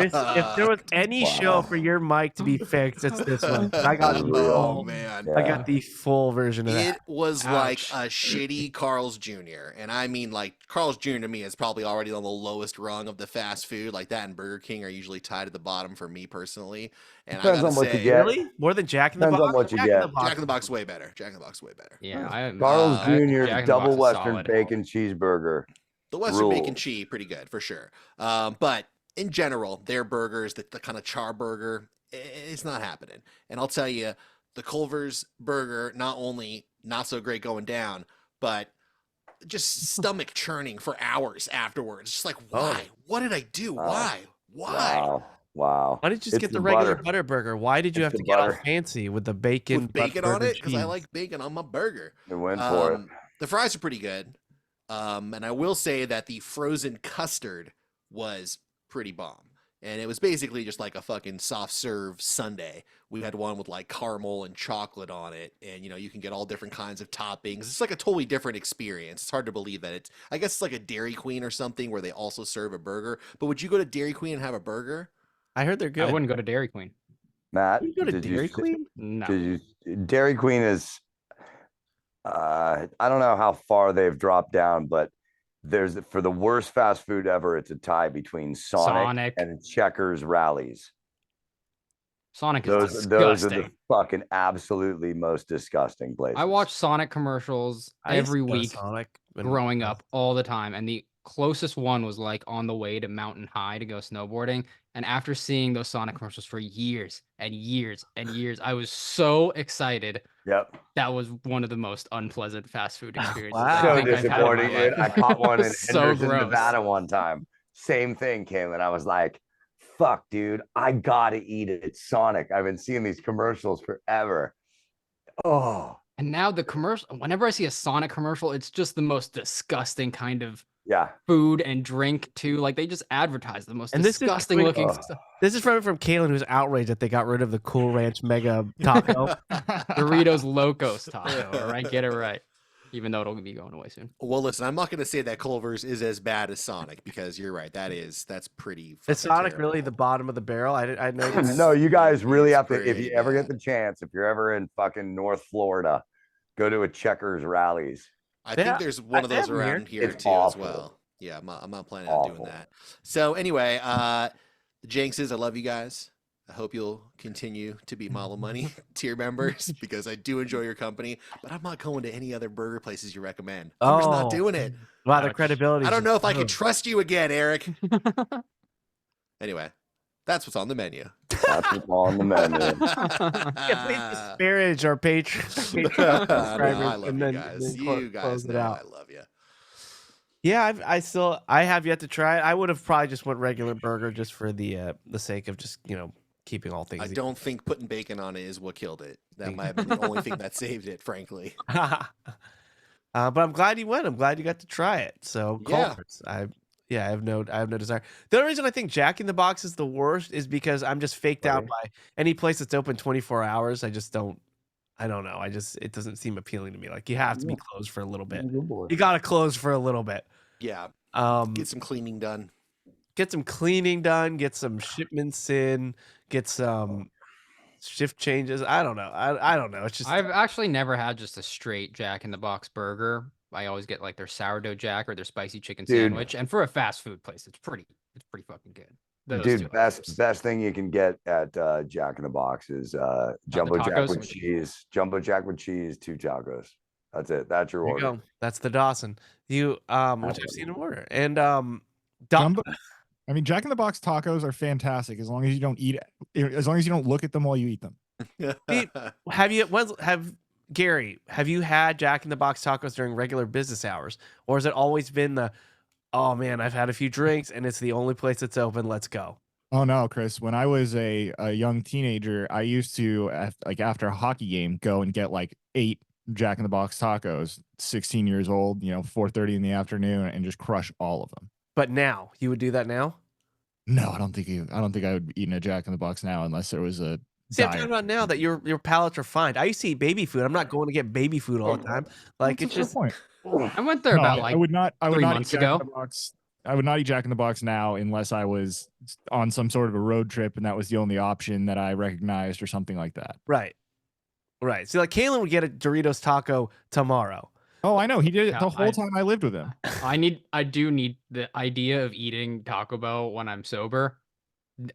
[SPEAKER 2] if there was any show for your mic to be fixed, it's this one. I got
[SPEAKER 4] Oh man,
[SPEAKER 2] I got the full version of that.
[SPEAKER 4] it was like a shitty Carl's Jr. And I mean, like, Carl's Jr. to me is probably already on the lowest rung of the fast food. Like that and Burger King are usually tied at the bottom for me personally. And
[SPEAKER 5] Depends
[SPEAKER 4] I gotta
[SPEAKER 5] on what you
[SPEAKER 4] say,
[SPEAKER 5] get.
[SPEAKER 2] Really? More than Jack in the
[SPEAKER 5] Depends
[SPEAKER 2] Box?
[SPEAKER 5] on what you
[SPEAKER 2] Jack
[SPEAKER 5] get.
[SPEAKER 2] in the Box.
[SPEAKER 4] Jack in the Box way better. Jack in the Box way better.
[SPEAKER 3] Yeah,
[SPEAKER 5] Carl's
[SPEAKER 3] Jack in
[SPEAKER 5] Jr.
[SPEAKER 3] the
[SPEAKER 5] double
[SPEAKER 3] Box is
[SPEAKER 5] Western
[SPEAKER 3] solid.
[SPEAKER 5] bacon cheeseburger.
[SPEAKER 4] The Western bacon
[SPEAKER 5] Rules.
[SPEAKER 4] cheese, pretty good for sure. But in general, their burgers, the kind of char burger, it's not happening. And I'll tell you, the Culver's burger, not only not so great going down, but just stomach churning for hours afterwards. Just like, why? What did I do? Why?
[SPEAKER 5] Wow.
[SPEAKER 2] Why didn't you just
[SPEAKER 5] It's
[SPEAKER 2] get the
[SPEAKER 5] the
[SPEAKER 2] regular
[SPEAKER 5] butter.
[SPEAKER 2] butter burger? Why did you
[SPEAKER 5] It's
[SPEAKER 2] have to
[SPEAKER 5] the
[SPEAKER 2] get all
[SPEAKER 5] butter.
[SPEAKER 2] fancy with the bacon?
[SPEAKER 4] With bacon
[SPEAKER 2] butter,
[SPEAKER 4] on it? Because I
[SPEAKER 2] cheese?
[SPEAKER 4] like bacon on my burger.
[SPEAKER 5] It went for it.
[SPEAKER 4] The fries are pretty good. And I will say that the frozen custard was pretty bomb. And it was basically just like a fucking soft serve sundae. We had one with like caramel and chocolate on it. And, you can get all different kinds of toppings. It's like a totally different experience. It's hard to believe that I guess it's like a Dairy Queen or something where they also serve a burger. But would you go to Dairy Queen and have a burger?
[SPEAKER 2] I heard they're good.
[SPEAKER 3] I wouldn't go to Dairy Queen.
[SPEAKER 5] Matt,
[SPEAKER 2] You go to
[SPEAKER 5] did
[SPEAKER 2] Dairy
[SPEAKER 5] you,
[SPEAKER 2] Queen?
[SPEAKER 3] No.
[SPEAKER 5] Dairy Queen is, I don't know how far they've dropped down, but for the worst fast food ever, it's a tie between Sonic. And Checkers Rallies.
[SPEAKER 3] Sonic is
[SPEAKER 5] Those are the fucking absolutely most disgusting places.
[SPEAKER 3] I watch Sonic commercials
[SPEAKER 2] I used
[SPEAKER 3] every
[SPEAKER 2] to go to
[SPEAKER 3] week
[SPEAKER 2] Sonic when-
[SPEAKER 3] growing up all the time. And the closest one was like on the way to Mountain High to go snowboarding. And after seeing those Sonic commercials for years and years and years, I was so excited.
[SPEAKER 5] Yep.
[SPEAKER 3] That was one of the most unpleasant fast food experiences.
[SPEAKER 2] Wow.
[SPEAKER 5] So
[SPEAKER 3] I think I've had in my
[SPEAKER 5] disappointing, dude. I
[SPEAKER 3] life.
[SPEAKER 5] caught one in
[SPEAKER 3] So
[SPEAKER 5] Henderson,
[SPEAKER 3] gross.
[SPEAKER 5] Nevada one time. Same thing, Caitlin. I was like, fuck, dude, I gotta eat it. It's Sonic. I've been seeing these commercials forever. Oh.
[SPEAKER 3] And now the commercial, whenever I see a Sonic commercial, it's just the most disgusting kind of food and drink too. Like they just advertise the most disgusting looking stuff.
[SPEAKER 2] This is from Kaylin, who's outraged that they got rid of the Cool Ranch Mega Taco.
[SPEAKER 3] Doritos Locos Taco. All right, get it right. Even though it'll be going away soon.
[SPEAKER 4] Well, listen, I'm not going to say that Culver's is as bad as Sonic because you're right. That's pretty.
[SPEAKER 2] Is Sonic
[SPEAKER 4] terrible.
[SPEAKER 2] really the bottom of the barrel? I know.
[SPEAKER 5] No, you guys really have to. If
[SPEAKER 4] pretty
[SPEAKER 5] you ever get the chance, if you're ever in fucking North Florida, go to a Checkers Rallies.
[SPEAKER 4] I think there's one of those around here
[SPEAKER 5] It's
[SPEAKER 4] too
[SPEAKER 5] awful.
[SPEAKER 4] as well. Yeah, I'm not planning on doing that. So anyway, the Jankses, I love you guys. I hope you'll continue to be Model Money tier members because I do enjoy your company, but I'm not going to any other burger places you recommend. I'm just not doing it.
[SPEAKER 2] Wow, the credibility.
[SPEAKER 4] I don't know if I can trust you again, Eric. Anyway, that's what's on the menu.
[SPEAKER 5] That's what's on the menu.
[SPEAKER 2] Yeah, please disparage our patrons.
[SPEAKER 4] I love you guys. You guys know I love you.
[SPEAKER 2] Yeah, I have yet to try it. I would have probably just went regular burger just for the sake of just keeping all things.
[SPEAKER 4] I don't think putting bacon on it is what killed it. That might have been the only thing that saved it, frankly.
[SPEAKER 2] But I'm glad you went. I'm glad you got to try it. So Culver's, I have no desire. The only reason I think Jack in the Box is the worst is because I'm just faked out by any place that's open 24 hours. I don't know. It doesn't seem appealing to me. Like you have to be closed for a little bit. You got to close for a little bit.
[SPEAKER 4] Yeah. Get some cleaning done.
[SPEAKER 2] Get some cleaning done. Get some shipments in. Get some shift changes. I don't know. I don't know. It's just
[SPEAKER 3] I've actually never had just a straight Jack in the Box burger. I always get like their sourdough jack or their spicy chicken sandwich. And for a fast food place, it's pretty fucking good.
[SPEAKER 5] Dude, best thing you can get at Jack in the Box is jumbo jack with cheese. Jumbo jack with cheese, 2 tacos. That's it. That's your order.
[SPEAKER 2] Go. That's the Dawson. Which I've seen him order. And
[SPEAKER 6] Jumbo, I mean, Jack in the Box tacos are fantastic as long as you don't eat it, as long as you don't look at them while you eat them.
[SPEAKER 2] Gary, have you had Jack in the Box tacos during regular business hours, or has it always been oh man, I've had a few drinks and it's the only place that's open, let's go?
[SPEAKER 6] Oh no, Chris, when I was a young teenager, I used to after a hockey game go and get like 8 Jack in the Box tacos, 16 years old, 4:30 in the afternoon, and just crush all of them.
[SPEAKER 2] But now you would do that now?
[SPEAKER 6] No, I don't think I would eat a Jack in the Box now unless there was a
[SPEAKER 2] See, I'm
[SPEAKER 6] dire.
[SPEAKER 2] talking about now that your palates are fine. I used to eat baby food. I'm not going to get baby food all the time. Like
[SPEAKER 6] That's
[SPEAKER 2] it's
[SPEAKER 6] a fair
[SPEAKER 2] just
[SPEAKER 6] point.
[SPEAKER 3] I went there
[SPEAKER 6] No,
[SPEAKER 3] about
[SPEAKER 6] I
[SPEAKER 3] like
[SPEAKER 6] would not. I would
[SPEAKER 3] 3
[SPEAKER 6] not eat
[SPEAKER 3] months
[SPEAKER 6] Jack
[SPEAKER 3] ago.
[SPEAKER 6] in the Box. I would not eat Jack in the Box now unless I was on some sort of a road trip and that was the only option that I recognized or something like that.
[SPEAKER 2] right. See, like Kalen would get a Doritos taco tomorrow.
[SPEAKER 6] Oh, I know. He did it
[SPEAKER 3] Yeah,
[SPEAKER 6] the whole time I lived with him.
[SPEAKER 3] I do need the idea of eating Taco Bell when I'm sober.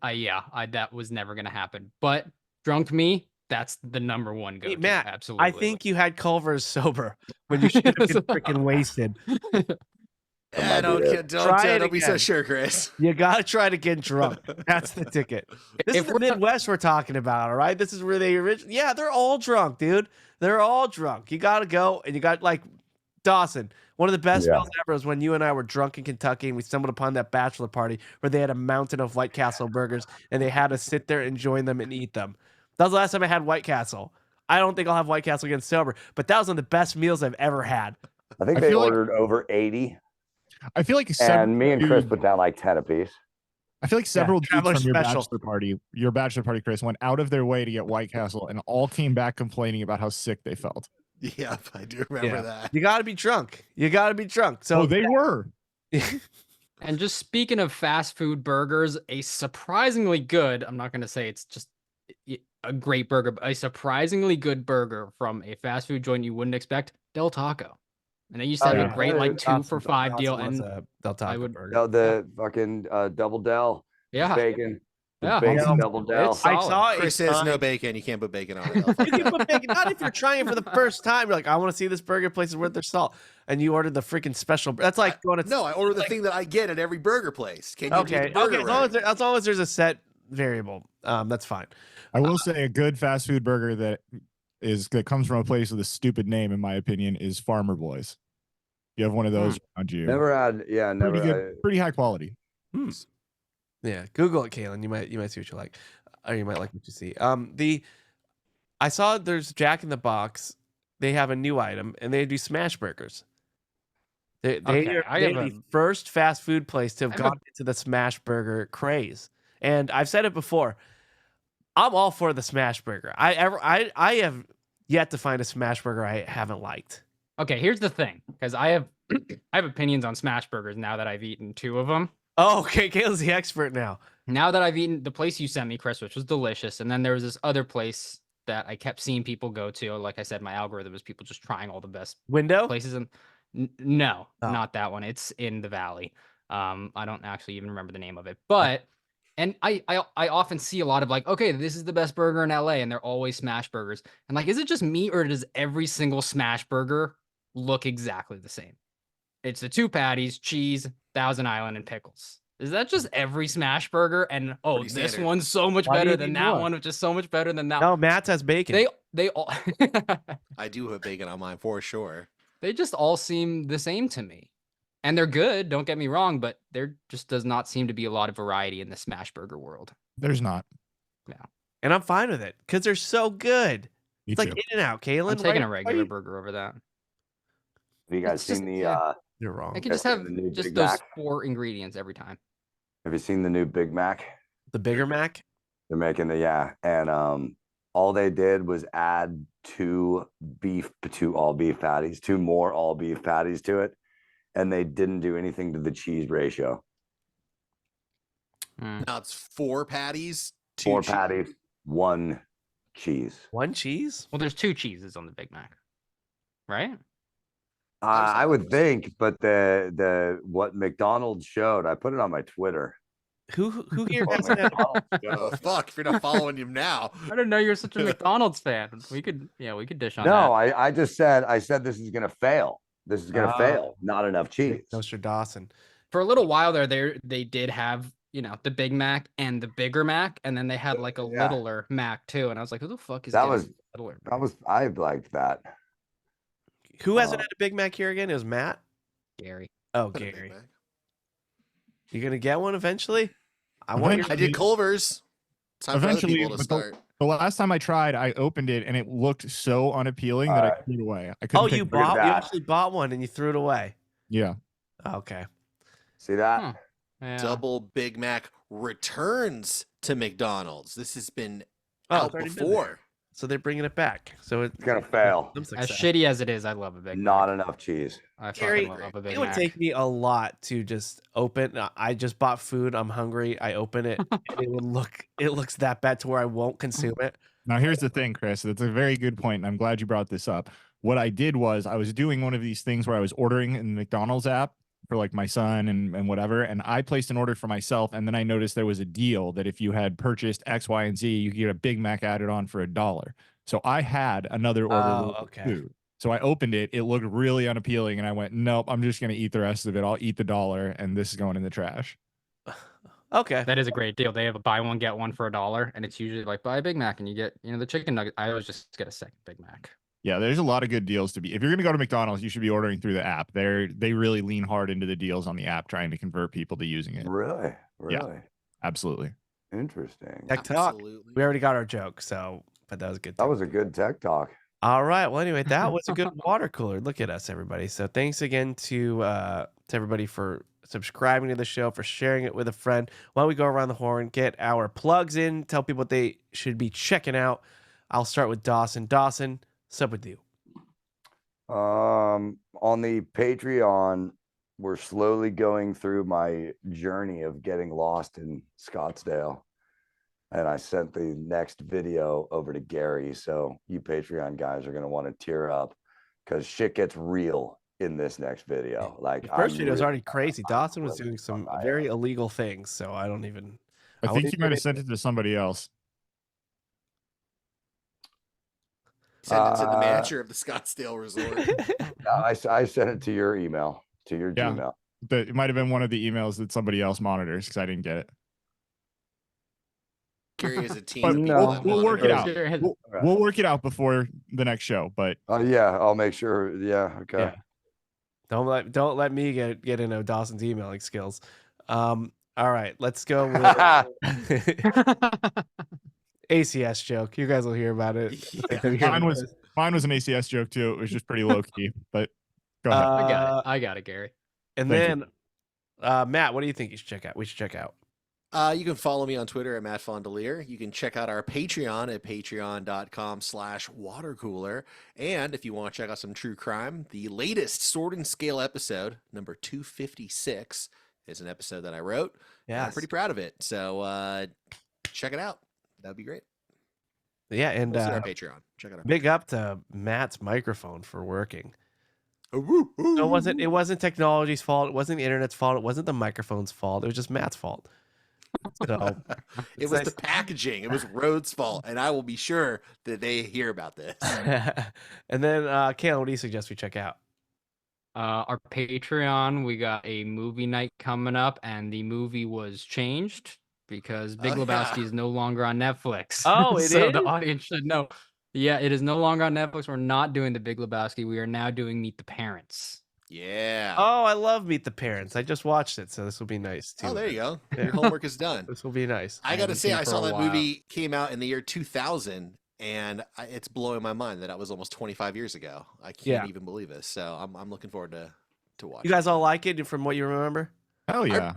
[SPEAKER 3] That was never gonna happen. But drunk me, that's the number one go.
[SPEAKER 2] Hey, Matt,
[SPEAKER 3] Absolutely.
[SPEAKER 2] I think you had Culver's sober when you should have been freaking wasted.
[SPEAKER 4] Don't be so sure, Chris.
[SPEAKER 2] You gotta try to get drunk. That's the ticket. This is the Midwest we're talking about, all right? This is where they originally. Yeah, they're all drunk, dude. They're all drunk. You gotta go, and you got like Dawson. One of the best meals ever was when you and I were drunk in Kentucky, and we stumbled upon that bachelor party where they had a mountain of White Castle burgers, and they had us sit there and join them and eat them. That was the last time I had White Castle. I don't think I'll have White Castle again sober, but that was one of the best meals I've ever had.
[SPEAKER 5] I think they ordered over 80.
[SPEAKER 6] I feel like
[SPEAKER 5] and me and Chris put down like 10 apiece.
[SPEAKER 6] I feel like several dudes
[SPEAKER 2] Traveler
[SPEAKER 6] from your
[SPEAKER 2] Special.
[SPEAKER 6] bachelor party, Chris, went out of their way to get White Castle and all came back complaining about how sick they felt.
[SPEAKER 4] Yep, I do remember that.
[SPEAKER 2] You got to be drunk. So
[SPEAKER 6] they were.
[SPEAKER 3] And just speaking of fast food burgers, a surprisingly good, I'm not going to say it's just a great burger, but a surprisingly good burger from a fast food joint you wouldn't expect, Del Taco. And they used to have a great like 2 for $5 deal. And
[SPEAKER 2] Del Taco burger.
[SPEAKER 5] No, the fucking double Del.
[SPEAKER 3] Yeah.
[SPEAKER 5] Bacon.
[SPEAKER 3] Yeah.
[SPEAKER 5] Bacon double Del.
[SPEAKER 2] I saw
[SPEAKER 4] Chris says no bacon. You can't put bacon on it.
[SPEAKER 2] You can put bacon. Not if you're trying it for the first time. You're like, I want to see this burger place is worth their salt. And you ordered the freaking special. That's like going to.
[SPEAKER 4] No, I order the thing that I get at every burger place. Can you do the burger
[SPEAKER 2] As long as there's a set variable, that's fine.
[SPEAKER 6] I will say a good fast food burger that comes from a place with a stupid name, in my opinion, is Farmer Boys. You have one of those around you.
[SPEAKER 5] Never had, never
[SPEAKER 6] pretty good, pretty high quality.
[SPEAKER 2] Yeah, Google it, Kalen. You might see what you like, or you might like what you see. I saw there's Jack in the Box. They have a new item, and they do smash burgers. They are the first fast food place to have gone into the smash burger craze. And I've said it before. I'm all for the smash burger. I have yet to find a smash burger I haven't liked.
[SPEAKER 3] Okay, here's the thing, because I have opinions on smash burgers now that I've eaten 2 of them.
[SPEAKER 2] Oh, okay, Kalen's the expert now.
[SPEAKER 3] Now that I've eaten the place you sent me, Chris, which was delicious, and then there was this other place that I kept seeing people go to. Like I said, my algorithm is people just trying all the best places. And no, not that one. It's in the valley. I don't actually even remember the name of it, but. And I often see a lot of like, okay, this is the best burger in LA, and they're always smash burgers. And like, is it just me, or does every single smash burger look exactly the same? It's the 2 patties, cheese, Thousand Island, and pickles. Is that just every smash burger? And this one's so much better than that one, which is so much better than that.
[SPEAKER 2] No, Matt's has bacon.
[SPEAKER 3] They all.
[SPEAKER 4] I do have bacon on mine for sure.
[SPEAKER 3] They just all seem the same to me. And they're good, don't get me wrong, but there just does not seem to be a lot of variety in the smash burger world.
[SPEAKER 6] There's not.
[SPEAKER 3] Yeah.
[SPEAKER 2] And I'm fine with it because they're so good. It's like In-N-Out, Kalen.
[SPEAKER 3] I'm taking a regular burger over that.
[SPEAKER 5] Have you guys seen the
[SPEAKER 2] You're wrong.
[SPEAKER 3] I can just have just those 4 ingredients every time.
[SPEAKER 5] Have you seen the new Big Mac?
[SPEAKER 2] The Bigger Mac?
[SPEAKER 5] They're making and all they did was add 2 all beef patties, 2 more all beef patties to it. And they didn't do anything to the cheese ratio.
[SPEAKER 4] Now it's 4 patties,
[SPEAKER 5] 4 patties, 1 cheese.
[SPEAKER 2] 1 cheese?
[SPEAKER 3] Well, there's 2 cheeses on the Big Mac, right?
[SPEAKER 5] I would think, but the what McDonald's showed, I put it on my Twitter.
[SPEAKER 2] Who here has that?
[SPEAKER 4] Oh, fuck! If you're not following him now,
[SPEAKER 3] I didn't know you were such a McDonald's fan. We could dish on that.
[SPEAKER 5] No, I just said this is gonna fail. This is gonna fail. Not enough cheese.
[SPEAKER 2] Mr. Dawson.
[SPEAKER 3] For a little while there, they did have, the Big Mac and the Bigger Mac, and then they had like a littler Mac too. And I was like, who the fuck is
[SPEAKER 5] that? I liked that.
[SPEAKER 2] Who hasn't had a Big Mac here again? It was Matt.
[SPEAKER 3] Gary.
[SPEAKER 2] Oh, Gary. You gonna get one eventually?
[SPEAKER 4] I did Culver's. Time
[SPEAKER 6] Eventually,
[SPEAKER 4] for other people to start.
[SPEAKER 6] The last time I tried, I opened it and it looked so unappealing that I threw it away. I couldn't.
[SPEAKER 2] You actually bought one and you threw it away.
[SPEAKER 6] Yeah.
[SPEAKER 2] Okay.
[SPEAKER 5] See that?
[SPEAKER 3] Yeah.
[SPEAKER 4] Double Big Mac returns to McDonald's. This has been
[SPEAKER 2] Oh,
[SPEAKER 4] out
[SPEAKER 2] it's already been there.
[SPEAKER 4] before.
[SPEAKER 2] So they're bringing it back. So
[SPEAKER 5] It's gonna fail.
[SPEAKER 2] some
[SPEAKER 3] As
[SPEAKER 2] success.
[SPEAKER 3] shitty as it is, I love a Big
[SPEAKER 5] Not
[SPEAKER 3] Mac.
[SPEAKER 5] enough cheese.
[SPEAKER 3] I
[SPEAKER 2] Gary,
[SPEAKER 3] fucking love a Big
[SPEAKER 2] it would
[SPEAKER 3] Mac.
[SPEAKER 2] take me a lot to just open. I just bought food. I'm hungry. I open it. And it looks that bad to where I won't consume it.
[SPEAKER 6] Now, here's the thing, Chris. That's a very good point, and I'm glad you brought this up. What I did was I was doing one of these things where I was ordering in the McDonald's app for like my son and whatever, and I placed an order for myself, and then I noticed there was a deal that if you had purchased X, Y, and Z, you could get a Big Mac added on for $1. So I had another order
[SPEAKER 2] Oh,
[SPEAKER 6] of
[SPEAKER 2] okay.
[SPEAKER 6] food. So I opened it. It looked really unappealing, and I went, nope, I'm just going to eat the rest of it. I'll eat the $1, and this is going in the trash.
[SPEAKER 2] Okay.
[SPEAKER 3] That is a great deal. They have a buy one get one for $1, and it's usually like buy a Big Mac and you get the chicken nugget. I always just get a second Big Mac.
[SPEAKER 6] Yeah, there's a lot of good deals to be. If you're going to go to McDonald's, you should be ordering through the app. They really lean hard into the deals on the app, trying to convert people to using it.
[SPEAKER 5] Really?
[SPEAKER 6] Absolutely.
[SPEAKER 5] Interesting.
[SPEAKER 2] Tech talk.
[SPEAKER 4] Absolutely.
[SPEAKER 2] We already got our joke, so but that was good.
[SPEAKER 5] That was a good tech talk.
[SPEAKER 2] All right. Well, anyway, that was a good water cooler. Look at us, everybody. So thanks again to everybody for subscribing to the show, for sharing it with a friend. Why don't we go around the horn, get our plugs in, tell people what they should be checking out. I'll start with Dawson. Dawson, what's up with you?
[SPEAKER 5] On the Patreon, we're slowly going through my journey of getting lost in Scottsdale. And I sent the next video over to Gary. So you Patreon guys are going to want to tear up because shit gets real in this next video. Like,
[SPEAKER 2] The first video was
[SPEAKER 5] really-
[SPEAKER 2] already crazy. Dawson was
[SPEAKER 5] really
[SPEAKER 2] doing some
[SPEAKER 5] I
[SPEAKER 2] very illegal things, so I don't even.
[SPEAKER 6] I think
[SPEAKER 2] wouldn't
[SPEAKER 6] you might have
[SPEAKER 2] even-
[SPEAKER 6] sent it to somebody else.
[SPEAKER 4] Send it to the
[SPEAKER 5] Uh,
[SPEAKER 4] manager of the Scottsdale Resort.
[SPEAKER 5] No, I sent it to your email, to your
[SPEAKER 6] Yeah.
[SPEAKER 5] Gmail.
[SPEAKER 6] But it might have been one of the emails that somebody else monitors because I didn't get it.
[SPEAKER 4] Gary is a team.
[SPEAKER 6] But
[SPEAKER 4] of people
[SPEAKER 5] no,
[SPEAKER 4] that
[SPEAKER 6] we'll work it
[SPEAKER 4] monitor.
[SPEAKER 6] out.
[SPEAKER 3] Sure.
[SPEAKER 6] We'll work it out before the next show. But
[SPEAKER 5] Yeah, I'll make sure. Yeah, okay.
[SPEAKER 2] Yeah. Don't let me get into Dawson's emailing skills. All right, let's go with ACS joke. You guys will hear about it.
[SPEAKER 6] mine was an ACS joke too. It was just pretty low key. But go ahead.
[SPEAKER 3] I got it, Gary.
[SPEAKER 2] And
[SPEAKER 6] Thank
[SPEAKER 2] then Matt, what do you think you should check out? We should check out.
[SPEAKER 4] You can follow me on Twitter at Matt Fondelier. You can check out our Patreon at patreon.com/watercooler. And if you want to check out some true crime, the latest Sword and Scale episode, number 256, is an episode that I wrote.
[SPEAKER 2] Yeah,
[SPEAKER 4] I'm pretty proud of it. So check it out. That'd be great.
[SPEAKER 2] Yeah, and
[SPEAKER 4] Also our Patreon. Check it out.
[SPEAKER 2] big up to Matt's microphone for working.
[SPEAKER 4] Woo, woo.
[SPEAKER 2] No, it wasn't technology's fault. It wasn't the internet's fault. It wasn't the microphone's fault. It was just Matt's fault. So
[SPEAKER 4] It was the packaging. It was Rhodes' fault, and I will be sure that they hear about this.
[SPEAKER 2] And then Kayla, what do you suggest we check out?
[SPEAKER 3] Our Patreon, we got a movie night coming up, and the movie was changed because Big
[SPEAKER 4] Oh,
[SPEAKER 3] Lebowski
[SPEAKER 4] yeah.
[SPEAKER 3] is no longer on Netflix.
[SPEAKER 2] Oh, it
[SPEAKER 3] so
[SPEAKER 2] is?
[SPEAKER 3] the audience should know. Yeah, it is no longer on Netflix. We're not doing the Big Lebowski. We are now doing Meet the Parents.
[SPEAKER 4] Yeah.
[SPEAKER 2] Oh, I love Meet the Parents. I just watched it, so this will be nice too.
[SPEAKER 4] Oh, there you go.
[SPEAKER 2] Yeah.
[SPEAKER 4] Your homework is done.
[SPEAKER 2] This will be nice.
[SPEAKER 4] I got to
[SPEAKER 3] haven't
[SPEAKER 4] say,
[SPEAKER 3] seen it
[SPEAKER 4] I
[SPEAKER 3] for
[SPEAKER 4] saw
[SPEAKER 3] a
[SPEAKER 4] that
[SPEAKER 3] while.
[SPEAKER 4] movie came out in the year 2000, and it's blowing my mind that that was almost 25 years ago. I can't
[SPEAKER 2] Yeah.
[SPEAKER 4] even believe this. So I'm looking forward to watching.
[SPEAKER 2] You guys all like it from what you remember?
[SPEAKER 6] Hell yeah.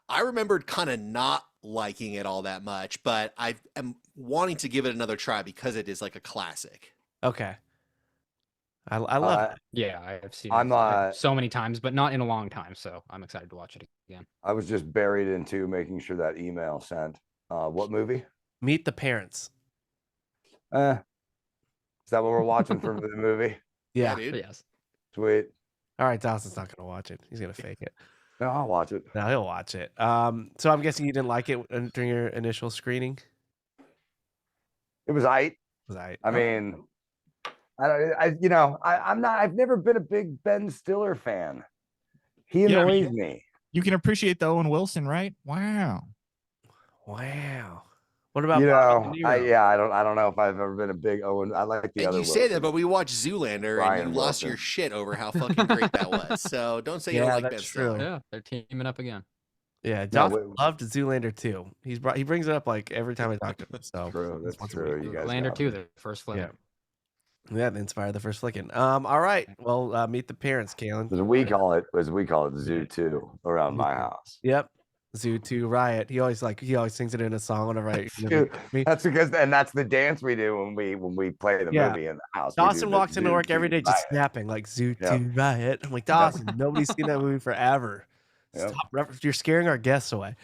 [SPEAKER 4] I remembered kind of not liking it all that much, but I am wanting to give it another try because it is like a classic.
[SPEAKER 2] Okay. I love it.
[SPEAKER 3] Yeah, I have seen
[SPEAKER 5] I'm,
[SPEAKER 3] it so many times, but not in a long time. So I'm excited to watch it again.
[SPEAKER 5] I was just buried into making sure that email sent. What movie?
[SPEAKER 2] Meet the Parents.
[SPEAKER 5] Is that what we're watching for the movie?
[SPEAKER 2] Yeah.
[SPEAKER 4] dude.
[SPEAKER 3] Yes.
[SPEAKER 5] Sweet.
[SPEAKER 2] All right, Dawson's not gonna watch it. He's gonna fake it.
[SPEAKER 5] No, I'll watch it.
[SPEAKER 2] No, he'll watch it. So I'm guessing you didn't like it during your initial screening.
[SPEAKER 5] It was aight.
[SPEAKER 2] Was I?
[SPEAKER 5] I mean, I'm not. I've never been a big Ben Stiller fan. He
[SPEAKER 6] Yeah,
[SPEAKER 5] annoys me.
[SPEAKER 6] You can appreciate the Owen Wilson, right? Wow.
[SPEAKER 2] Wow. What about
[SPEAKER 5] You
[SPEAKER 2] Robert
[SPEAKER 5] know,
[SPEAKER 2] De Niro?
[SPEAKER 5] I don't know if I've ever been a big Owen. I like the
[SPEAKER 4] And
[SPEAKER 5] other.
[SPEAKER 4] you say that,
[SPEAKER 5] Wilson.
[SPEAKER 4] but we watched Zoolander,
[SPEAKER 5] Ryan
[SPEAKER 4] and you lost
[SPEAKER 5] Wilson.
[SPEAKER 4] your shit over how fucking great that was. So don't say you
[SPEAKER 2] Yeah,
[SPEAKER 4] don't like
[SPEAKER 2] that's
[SPEAKER 4] Ben
[SPEAKER 2] true.
[SPEAKER 4] Stiller.
[SPEAKER 3] Yeah, they're teaming up again.
[SPEAKER 2] Yeah,
[SPEAKER 5] No,
[SPEAKER 2] Dawson
[SPEAKER 5] wait.
[SPEAKER 2] loved Zoolander too. He brings it up like every time I talk to him. So
[SPEAKER 5] True, that's
[SPEAKER 2] once a
[SPEAKER 5] true.
[SPEAKER 2] week.
[SPEAKER 5] You guys
[SPEAKER 3] Lander
[SPEAKER 5] got
[SPEAKER 3] 2,
[SPEAKER 5] me.
[SPEAKER 3] the first flip.
[SPEAKER 2] Yeah. Yeah, that inspired the first flicking. All right. Well, Meet the Parents, Kalen.
[SPEAKER 5] As we call it, Zoo 2 around my house.
[SPEAKER 2] Yep. Zoo 2 Riot. He always sings it in a song whenever I
[SPEAKER 5] That's because and that's the dance we do when we play the movie in the house. We do
[SPEAKER 2] Dawson
[SPEAKER 5] the
[SPEAKER 2] walks into
[SPEAKER 5] Zoo
[SPEAKER 2] work every
[SPEAKER 5] 2
[SPEAKER 2] day just
[SPEAKER 5] Riot.
[SPEAKER 2] snapping like Zoo
[SPEAKER 5] Yep.
[SPEAKER 2] 2 Riot. I'm like, Dawson, nobody's seen that movie forever.
[SPEAKER 5] Yep.
[SPEAKER 2] Stop. You're scaring our guests away.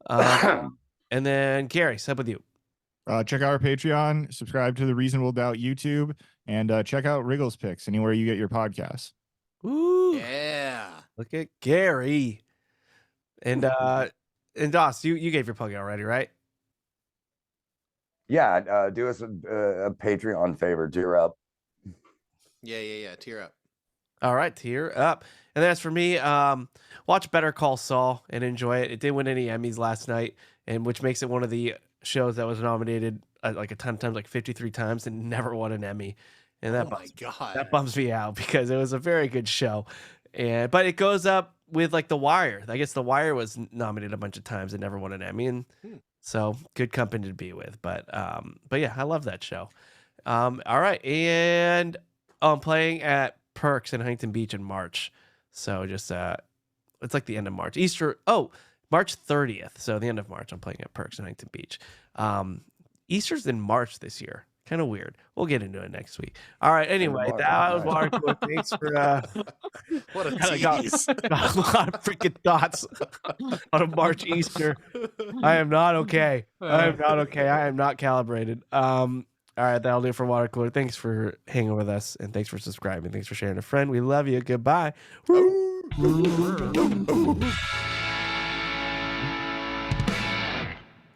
[SPEAKER 2] And then Gary, what's up with you?
[SPEAKER 6] Check out our Patreon, subscribe to the Reasonable Doubt YouTube, and check out Wriggles Picks anywhere you get your podcasts.
[SPEAKER 2] Ooh,
[SPEAKER 4] Yeah.
[SPEAKER 2] look at Gary. And Doss, you gave your plug already, right?
[SPEAKER 5] Yeah, do us a Patreon favor, tear up.
[SPEAKER 4] Yeah. Tear up.
[SPEAKER 2] All right, tear up. And as for me, watch Better Call Saul and enjoy it. It didn't win any Emmys last night, and which makes it one of the shows that was nominated like a ton of times, like 53 times, and never won an Emmy. And that that bums me out because it was a very good show. But it goes up with like The Wire. I guess The Wire was nominated a bunch of times and never won an Emmy, and so good company to be with. But yeah, I love that show. All right, and I'm playing at Perks in Huntington Beach in March. So just it's like the end of March. March 30th. So the end of March, I'm playing at Perks in Huntington Beach. Easter's in March this year. Kind of weird. We'll get into it next week. All right. Anyway, that was Watercooler. Thanks for
[SPEAKER 4] what a
[SPEAKER 2] tease. Got a lot of freaking thoughts on a March Easter. I am not okay. I am not calibrated. All right, that'll do it for Watercooler. Thanks for hanging with us, and thanks for subscribing. Thanks for sharing a friend. We love you. Goodbye.